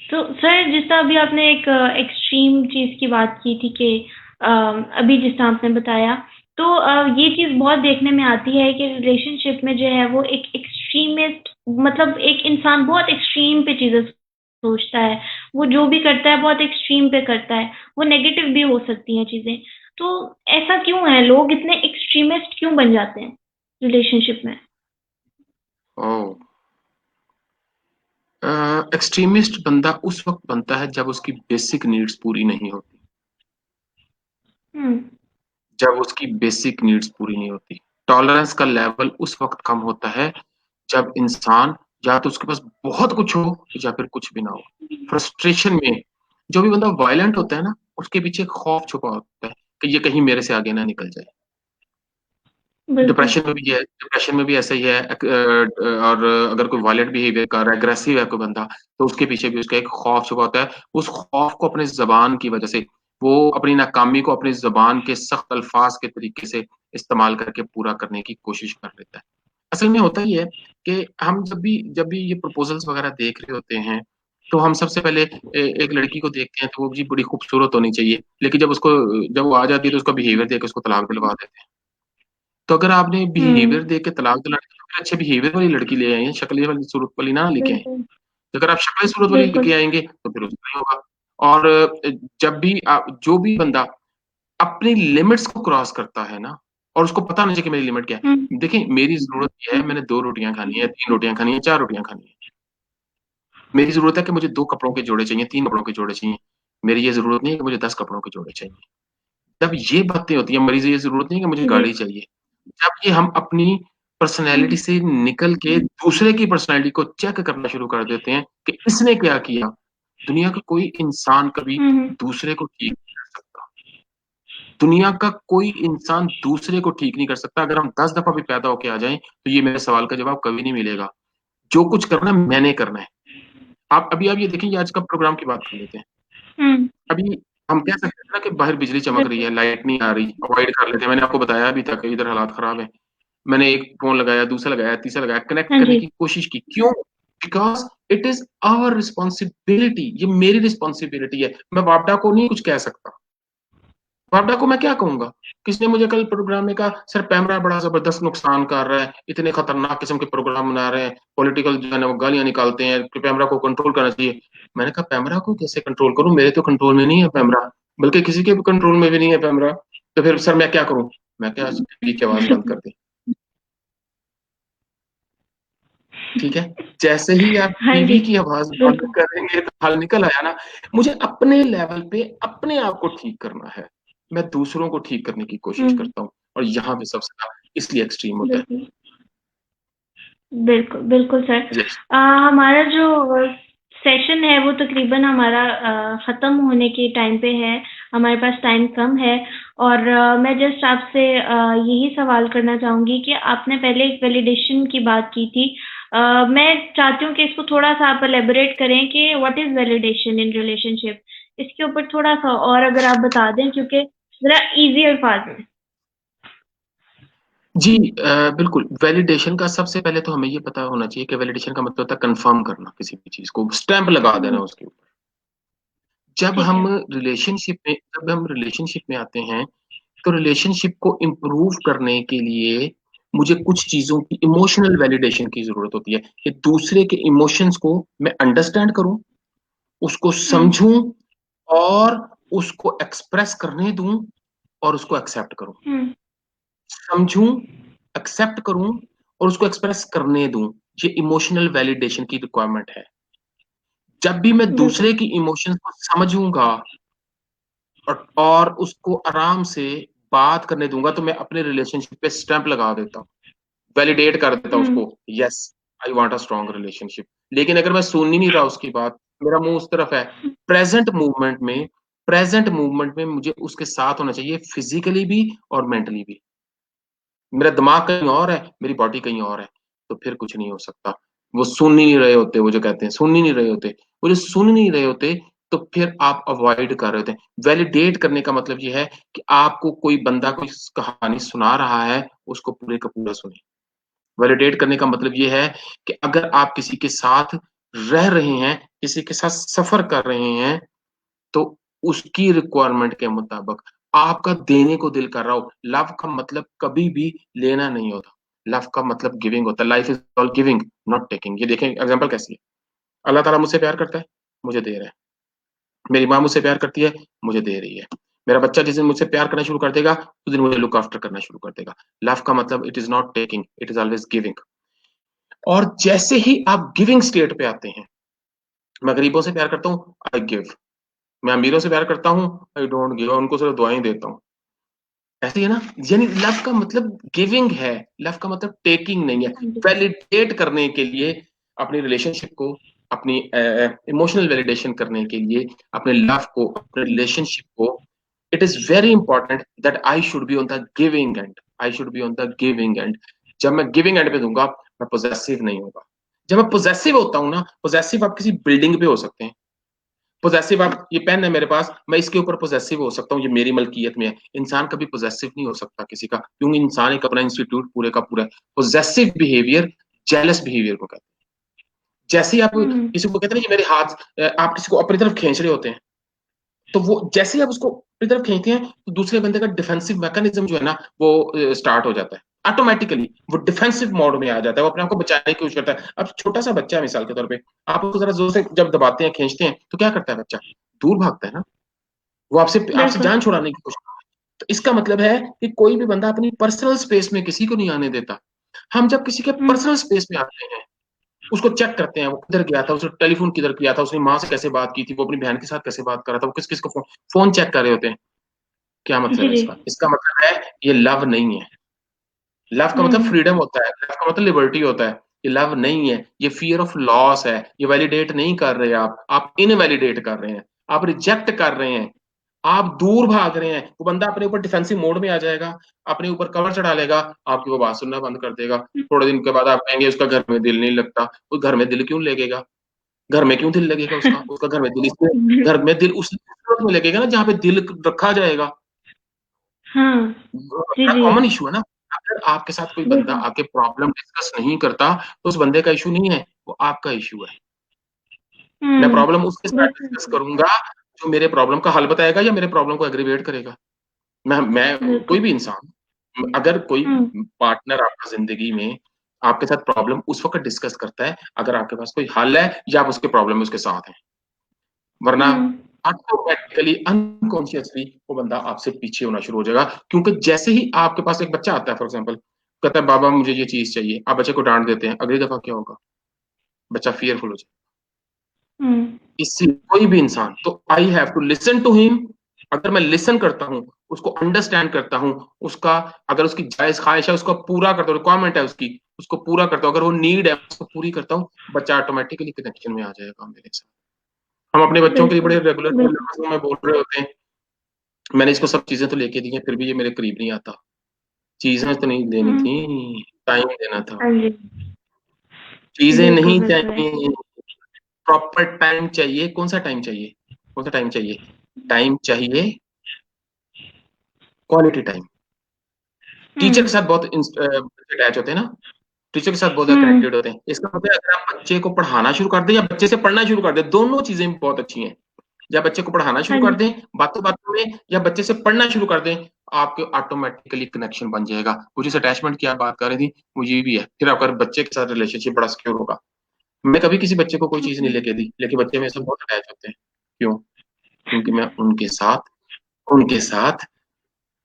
तो सर, जिस तरह अभी आपने एक एक्सट्रीम चीज की बात की थी कि अ, अभी जिस तरह आपने बताया, तो ये चीज बहुत देखने में आती है कि रिलेशनशिप में जो है वो एक एक्सट्रीमिस्ट, मतलब एक इंसान बहुत एक्सट्रीम पे चीजें सोचता है, वो जो भी करता है बहुत एक्सट्रीम पे करता है, वो नेगेटिव भी हो सकती हैं चीजें। तो ऐसा क्यों है, लोग इतने एक्सट्रीमिस्ट क्यों बन जाते हैं रिलेशनशिप में? ओह, एक्सट्रीमिस्ट बंदा उस वक्त बनता है जब उसकी बेसिक नीड्स पूरी नहीं होती। हम्म। जब उसकी बेसिक नीड्स पूरी नहीं होती, टॉलरेंस का लेवल उस वक्त कम होता है जब इंसान, या तो उसके पास बहुत कुछ हो या फिर कुछ भी ना हो। फ्रस्ट्रेशन में जो भी बंदा वायलेंट होता है ना, उसके पीछे खौफ छुपा होता है कि ये कहीं मेरे से आगे ना निकल जाए। बिल्कुल, डिप्रेशन में भी है, डिप्रेशन में भी ऐसा ही है। और अगर कोई वायलेंट बिहेवियर कर रहा है, अग्रेसिव है कोई बंदा, तो उसके पीछे भी उसका एक खौफ छुपा होता है। उस खौफ को अपने जबान की वजह से, वो अपनी नाकामी को अपनी जबान के सख्त अल्फाज के तरीके से इस्तेमाल करके पूरा करने की कोशिश कर लेता है। असल में होता ही है कि हम जब भी ये प्रपोजल्स वगैरह देख रहे होते हैं, तो हम सबसे पहले एक लड़की को देखते हैं, तो वो जी बड़ी खूबसूरत होनी चाहिए, लेकिन जब वो आ जाती है तो उसका बिहेवियर देख के उसको तलाक दिलवा देते हैं। तो अगर आपने हुँ, बिहेवियर देख के तलाक दिलानी है, तो फिर अच्छे बिहेवियर वाली लड़की ले आइए, शक्ल वाली सूरत वाली ना लेके आए। बिल्कुल, अगर आप शक्ल सूरत वाली बिल्कुल। लेके आएंगे तो फिर उसका नहीं होगा। और जब भी आप, जो भी बंदा अपनी लिमिट्स को क्रॉस करता है ना, और उसको पता नहीं है कि मेरी लिमिट क्या हुँ, है। देखिए, मेरी जरूरत ये है, हुँ, मैंने 2 रोटियां खानी है, 3 रोटियां खानी है, 4 रोटियां खानी है। मेरी जरूरत है कि मुझे 2 कपड़ों के जोड़े चाहिए, 3 कपड़ों के जोड़े चाहिए। मेरी ये जरूरत नहीं है कि मुझे 10 कपड़ों के जोड़े चाहिए। जब ये बातें होती हैं, मरीज ये जरूरत नहीं है कि मुझे जी, गाड़ी चाहिए। जब ये हम अपनी पर्सनैलिटी हुँ, से निकल के दूसरे की पर्सनैलिटी को चेक करना शुरू कर देते हैं कि इसने क्या किया, दुनिया का कोई इंसान कभी हुँ, हुँ, दूसरे को ठीक नहीं कर सकता। दुनिया का कोई इंसान दूसरे को ठीक नहीं कर सकता। अगर हम 10 दफा भी पैदा होके आ जाएं, तो ये मेरे सवाल का जवाब कभी नहीं मिलेगा। जो कुछ करना है, मैंने करना है। आप ये देखें, ये आज का प्रोग्राम की बात कर लेते हैं। हुँ, अभी हम कह सकते हैं ना कि बाहर बिजली चमक रही बिल्कुल, है, लाइट नहीं आ रही, अवॉइड कर लेते हैं। मैंने आपको बताया भी था कि इधर हालात खराब है। मैंने एक फोन लगाया, दूसरा लगाया, तीसरा लगाया, कनेक्ट हाँ करने जी, की कोशिश की। क्यों? Because it is our responsibility. ये मेरी रिस्पॉन्सिबिलिटी है। मैं वापडा को नहीं कुछ कह सकता। वापडा को मैं क्या कहूंगा? किसने मुझे कल प्रोग्राम में कहा, सर पैमरा बड़ा जबरदस्त नुकसान कर रहा है, इतने खतरनाक किस्म के प्रोग्राम बना रहे हैं, पॉलिटिकल जो है ना वो गालियां निकालते हैं कि पैमरा को कंट्रोल करना चाहिए। मैंने कहा, पैमरा को कैसे कंट्रोल करूं? मेरे तो कंट्रोल में नहीं है पैमरा, बल्कि किसी के भी कंट्रोल में भी नहीं है पैमरा। तो फिर सर मैं क्या करूं? मैं क्या, टीवी की आवाज बंद कर दी। ठीक है। जैसे ही आप हाँ टीवी जी, की आवाज बंद बिल्कुल, करेंगे तो हल निकल आया ना। मुझे अपने लेवल पे अपने आप को ठीक करना है। मैं दूसरों को ठीक करने की कोशिश हुँ, करता हूँ, और यहाँ पे सबसे ज्यादा इसलिए एक्सट्रीम होता है। बिल्कुल, बिल्कुल, बिल्कुल सर। यस। हमारा जो सेशन है वो तकरीबन हमारा ख़त्म होने के टाइम पे है, हमारे पास टाइम कम है और मैं जस्ट आपसे यही सवाल करना चाहूँगी कि आपने पहले एक वैलिडेशन की बात की थी। मैं चाहती हूँ कि इसको थोड़ा-सा आप एलैबोरेट करें कि what is validation in relationship? इसके ऊपर थोड़ा-सा और अगर आप बता दें क्योंकि ज़रा ईज़ी अल्फ़ाज़ में। जी, बिल्कुल। वैलिडेशन का सबसे पहले तो हमें ये पता होना चाहिए कि वैलिडेशन का मतलब होता है कंफर्म करना, किसी भी चीज को स्टैंप लगा देना हुँ, उसके ऊपर। जब ठीक हम है। रिलेशनशिप में आते हैं, तो रिलेशनशिप को इम्प्रूव करने के लिए मुझे कुछ चीजों की इमोशनल वैलिडेशन की जरूरत होती है, कि दूसरे के इमोशंस को मैं अंडरस्टैंड करूं, उसको हुँ, समझूं, और उसको एक्सप्रेस करने दूं, और उसको एक्सेप्ट करूं। हुँ, समझूं, एक्सेप्ट करूं, और उसको एक्सप्रेस करने दूं। ये इमोशनल वैलिडेशन की रिक्वायरमेंट है। जब भी मैं बिल्कुल। दूसरे की इमोशंस को समझूंगा, और उसको आराम से बात करने दूंगा, तो मैं अपने रिलेशनशिप पे स्टैंप लगा देता हूँ, वैलिडेट कर देता हूँ हुँ, उसको। Yes, I want a strong relationship. लेकिन अगर मैं सुन ही नहीं रहा उसकी बात, मेरा मुंह उस तरफ है, प्रेजेंट मूवमेंट में प्रेजेंट मूवमेंट में मुझे उसके साथ होना चाहिए, फिजिकली भी और मेंटली भी। मेरा दिमाग कहीं और है, मेरी बॉडी कहीं और है, तो फिर कुछ नहीं हो सकता। वो सुन ही नहीं रहे होते, वो जो कहते हैं सुन ही नहीं रहे होते, वो जो सुन नहीं रहे होते, तो फिर आप अवॉइड कर रहे होते हैं। वैलिडेट करने का मतलब ये है कि आपको कोई बंदा कोई कहानी सुना रहा है, उसको पूरे का पूरा सुने। वैलिडेट करने का मतलब ये है कि अगर आप किसी के साथ रह रहे हैं, किसी के साथ सफर कर रहे हैं, तो उसकी रिक्वायरमेंट के मुताबिक आपका देने को दिल कर रहा हो। लव का मतलब कभी भी लेना नहीं होता। लव का मतलब गिविंग होता है। Life is all giving, not taking. ये देखें एग्जांपल कैसी है। अल्लाह ताला मुझसे प्यार करता है, मुझे दे रहा है। मेरी माँ मुझसे प्यार करती है, मुझे दे रही है। मेरा बच्चा जिस दिन मुझसे प्यार करना शुरू कर देगा, उस दिन मुझे लुक आफ्टर करना शुरू कर देगा। लव का मतलब it is not taking, it is always giving. और जैसे ही आप गिविंग स्टेट पे आते हैं, मैं गरीबों से प्यार करता हूँ, आई गिव। मैं अमीरों से प्यार करता हूँ, आई डोंट गिव, उनको सिर्फ दुआएं देता हूँ। ऐसे ही है ना। यानी लव का मतलब गिविंग है, लव का मतलब टेकिंग नहीं है। हाँ जी। वैलिडेट करने के लिए अपनी रिलेशनशिप को, अपनी इमोशनल वैलिडेशन करने के लिए अपने लव को, अपने हुँ, रिलेशनशिप को, it is very important that I should be on the giving and. I should be on the giving and. जब मैं गिविंग एंड पे दूंगा, मैं पोजेसिव नहीं होगा। जब मैं पोजेसिव होता हूँ ना, पोजेसिव आप किसी बिल्डिंग पे हो सकते हैं, पोजेसिव आप, ये पेन है मेरे पास, मैं इसके ऊपर पोजेसिव हो सकता हूँ, ये मेरी मलकियत में है। इंसान कभी पोजेसिव नहीं हो सकता किसी का, क्योंकि इंसान एक अपना इंस्टीट्यूट पूरे का पूरा है। पोजेसिव बिहेवियर जेलस बिहेवियर को कहते हैं। जैसे ही आप हम्म। किसी को कहते हैं ना कि मेरे हाथ, आप किसी को अपनी तरफ खींच रहे होते हैं, तो वो जैसे ही आप उसको अपनी तरफ खींचते हैं, तो दूसरे बंदे का डिफेंसिव मैकेनिज्म जो है ना, वो स्टार्ट हो जाता है ऑटोमेटिकली। वो डिफेंसिव मोड में आ जाता है, वो अपने आप को बचाने की कोशिश करता है। अब छोटा सा बच्चा है मिसाल के तौर पे, आप उसको जरा जोर से जब दबाते हैं, खींचते हैं, तो क्या करता है बच्चा? दूर भागता है ना, वो आपसे आपसे बिल्कुल। जान छुड़ाने की कोशिश करता है। तो इसका मतलब है कि कोई भी बंदा अपनी पर्सनल स्पेस में किसी को नहीं आने देता। हम जब किसी के हम्म। पर्सनल स्पेस में आते हैं, उसको चेक करते हैं, वो किधर गया था, उसने टेलीफोन किधर किया था, उसने माँ से कैसे बात की थी, वो अपनी बहन के साथ कैसे बात कर रहा था, वो किस किस को फोन फोन चेक कर रहे होते हैं। क्या मतलब जी है जी। इसका? इसका मतलब है ये लव नहीं है। लव का मतलब हम्म। फ्रीडम होता है, लव का मतलब लिबर्टी होता है। ये लव नहीं है, ये फियर ऑफ लॉस है। ये वैलिडेट नहीं कर रहे आप इनवैलिडेट कर रहे हैं, आप रिजेक्ट कर रहे हैं, आप दूर भाग रहे हैं। वो बंदा अपने ऊपर डिफेंसिव मोड में आ जाएगा, अपने ऊपर कवर चढ़ा लेगा, आपकी वो बात सुनना बंद कर देगा। थोड़े दिन के बाद आप कहेंगे उसका घर में दिल नहीं लगता। वो घर में दिल क्यों लगेगा? घर में क्यों दिल लगेगा उसका? उसका घर में दिल इसलिए, घर में दिल उस सूरत में लगेगा ना जहाँ पे दिल रखा जाएगा। हाँ। जी बड़ा जी। कॉमन इशू है ना। अगर आपके साथ कोई बंदा बिल्कुल। आके प्रॉब्लम डिस्कस नहीं करता, तो उस बंदे का इशू नहीं है, वो आपका इशू है। मैं प्रॉब्लम उसके साथ डिस्कस बिल्कुल। करूंगा जो मेरे प्रॉब्लम का हल बताएगा या मेरे प्रॉब्लम को एग्रीवेट करेगा। मैं बिल्कुल। कोई भी इंसान, अगर कोई हम्म। पार्टनर आपका जिंदगी में आपके साथ प्रॉब्लम उस वक्त डिस्कस करता है अगर आपके पास कोई हल है या आप उसके प्रॉब्लम में उसके साथ हैं, वरना हम्म। ऑटोमेटिकली अनकॉन्शियसली वो बंदा आपसे पीछे होना शुरू हो जाएगा। क्योंकि जैसे ही आपके पास एक बच्चा आता है, फॉर एग्जाम्पल, कहता है बाबा मुझे ये चीज चाहिए, आप बच्चे को डांट देते हैं, अगली दफा क्या होगा? बच्चा फियरफुल हो जाएगा। हम्म। इसी कोई भी इंसान, तो I have to listen to him. अगर मैं लिसन करता हूँ, उसको अंडरस्टैंड करता हूँ, उसका, अगर उसकी जायज ख्वाहिश है उसको पूरा करता हूँ, रिक्वायरमेंट है उसकी, उसको पूरा करता हूँ, अगर वो नीड है उसको पूरी करता हूँ, बच्चा ऑटोमेटिकली कनेक्शन में आ जाएगा मेरे साथ। हम अपने बच्चों के लिए बिल्कुल। बड़े रेगुलर बिल्कुल। में बोल रहे होते हैं, मैंने इसको सब चीजें तो लेके दी हैं, फिर भी ये मेरे करीब नहीं आता। चीजें तो नहीं देनी हम्म। थी, टाइम देना था। हाँ जी। चीजें बिल्कुल नहीं बिल्कुल। चाहिए, प्रॉपर टाइम चाहिए। कौन सा टाइम चाहिए? कौन सा टाइम चाहिए? टाइम चाहिए, क्वालिटी टाइम। टीचर के हम्म। साथ बहुत अटैच होते हैं ना, टीचर के साथ बहुत ज्यादा हम्म। कनेक्टेड होते हैं। इसका मतलब है अगर आप बच्चे को पढ़ाना शुरू कर दें या बच्चे से पढ़ना शुरू कर दें, दोनों चीजें बहुत अच्छी हैं। या बच्चे को पढ़ाना हाँ शुरू कर जी। दें बातों बातों में, या बच्चे से पढ़ना शुरू कर दें, आपके ऑटोमेटिकली कनेक्शन बन जाएगा। वो जिस अटैचमेंट की आप बात कर रही थी, मुझे भी है। फिर आपका बच्चे के साथ रिलेशनशिप बड़ा सिक्योर होगा। मैं कभी किसी बच्चे को कोई चीज नहीं हम्म। लेके दी, लेकिन बच्चे मेरे से बहुत अटैच होते हैं। क्यों? क्योंकि मैं उनके साथ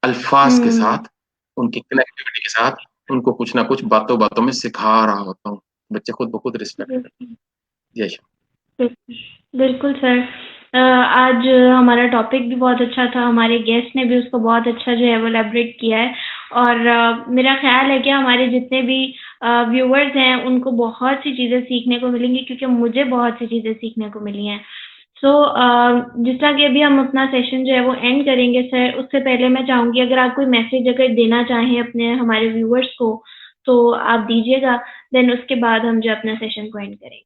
अल्फाज के हम्म। साथ, उनकी कनेक्टिविटी के साथ, उनको कुछ ना कुछ बातों बातों में सिखा रहा होता हूँ। बच्चे खुद ब खुद रिस्पेक्ट करते बिल्कुल। हैं। यश। बिल्कुल। बिल्कुल सर। आज हमारा टॉपिक भी बहुत अच्छा था, हमारे गेस्ट ने भी उसको बहुत अच्छा जो है वो एलैबोरेट किया है। और मेरा ख्याल है कि हमारे जितने भी व्यूअर्स हैं उनको बहुत सी चीज़ें सीखने को मिलेंगी, क्योंकि मुझे बहुत सी चीज़ें सीखने को मिली हैं। सो जिस तरह कि अभी हम अपना सेशन जो है वो एंड करेंगे सर, उससे पहले मैं चाहूँगी अगर आप कोई मैसेज अगर देना चाहें अपने हमारे व्यूअर्स को, तो आप दीजिएगा। देन उसके बाद हम जो अपना सेशन को एंड करेंगे।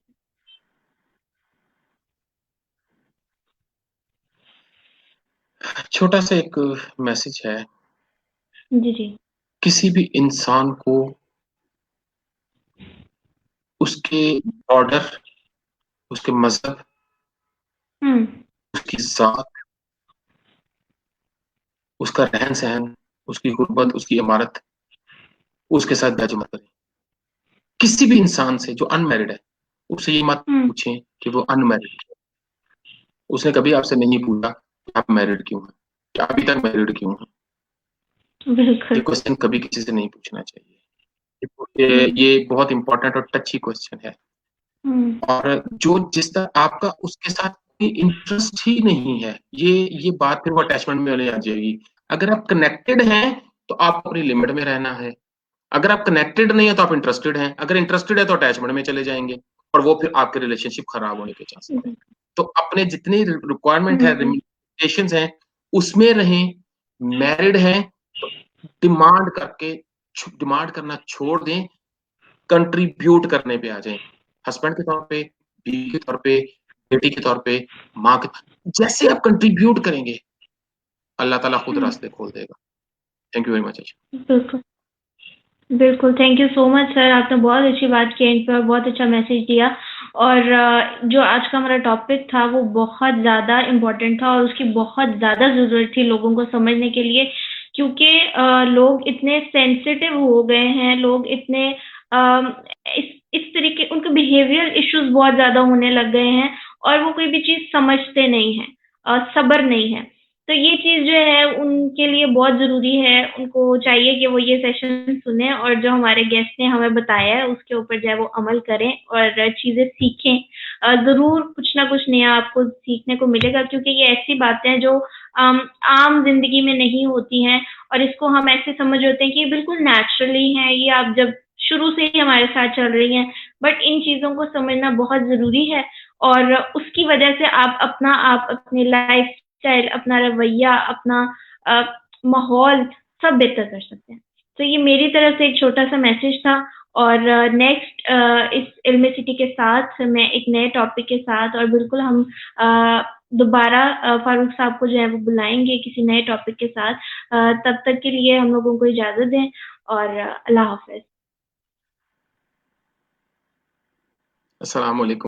छोटा सा एक मैसेज है। जी जी। किसी भी इंसान को उसके ऑर्डर, उसके मजहब, हुँ। उसकी जात, उसका रहन सहन, उसकी गुर्बत, उसकी इमारत, उसके साथ जज मत करें। किसी भी इंसान से जो अनमैरिड है, उससे ये मत हुँ। पूछें कि वो अनमैरिड। उसने कभी आपसे नहीं पूछा कि आप मैरिड क्यों हैं, कि अभी तक मैरिड क्यों हैं। ये बिल्कुल। क्वेश्चन कभी किसी से नहीं पूछना चाहिए। ये हुँ। ये बहुत इंपॉर्टेंट और टची क्वेश्चन है। हुँ। और जो जिस तरह आपका उसके साथ कोई इंटरेस्ट ही नहीं है, ये बात फिर वो अटैचमेंट में आ जाएगी। अगर आप कनेक्टेड हैं तो आप अपनी लिमिट में रहना है। अगर आप कनेक्टेड नहीं है तो आप इंटरेस्टेड हैं। अगर इंटरेस्टेड है तो अटैचमेंट में चले जाएंगे, और वो फिर आपके रिलेशनशिप खराब होने के चांसेस हैं। हुँ। तो अपने जितनी रिक्वायरमेंट है, हुँ। लिमिटेशंस हैं, उसमें रहें। मैरिड हैं तो डिमांड करना छोड़ दें, कंट्रीब्यूट करने पे आ जाएं, हस्बैंड के तौर पे, बीवी के तौर पे, बेटी के तौर पे, माँ के, जैसे आप कंट्रीब्यूट करेंगे अल्लाह ताला खुद रास्ते खोल देगा। Thank you very much. बिल्कुल। बिल्कुल, thank you so much sir, आपने बहुत अच्छी बात की एंड पे और बहुत अच्छा मैसेज दिया। और जो आज का हमारा टॉपिक था वो बहुत ज़्यादा इम्पोर्टेंट था और उसकी बहुत ज़्यादा ज़रूरत थी लोगों को समझने के लिए, क्योंकि लोग इतने सेंसिटिव हो गए हैं, लोग इतने इस तरीके उनके बिहेवियर इश्यूज़ बहुत ज़्यादा होने लग गए हैं और वो कोई भी चीज़ समझते नहीं हैं, सब्र नहीं है। तो ये चीज़ जो है उनके लिए बहुत ज़रूरी है, उनको चाहिए कि वो ये सेशन सुनें और जो हमारे गेस्ट ने हमें बताया है उसके ऊपर जो है वो अमल करें और चीज़ें सीखें। ज़रूर कुछ ना कुछ नया आपको सीखने को मिलेगा, क्योंकि ये ऐसी बातें हैं जो आम ज़िंदगी में नहीं होती हैं और इसको हम ऐसे समझ होते हैं कि ये बिल्कुल नेचुरली है, ये आप जब शुरू से ही हमारे साथ चल रही हैं। बट इन चीज़ों को समझना बहुत ज़रूरी है और उसकी वजह से आप अपनी लाइफ स्टाइल, अपना रवैया, अपना माहौल सब बेहतर कर सकते हैं। तो ये मेरी तरफ से एक छोटा-सा मैसेज था और नेक्स्ट इस इल्मी सिटी के साथ मैं एक नए टॉपिक के साथ और बिल्कुल हम दोबारा फारूक साहब को जो है वो बुलाएँगे किसी नए टॉपिक के साथ। तब तक के लिए हम लोगों को इजाज़त दें और अल्लाह हाफ़िज़। अस्सलाम वालेकुम।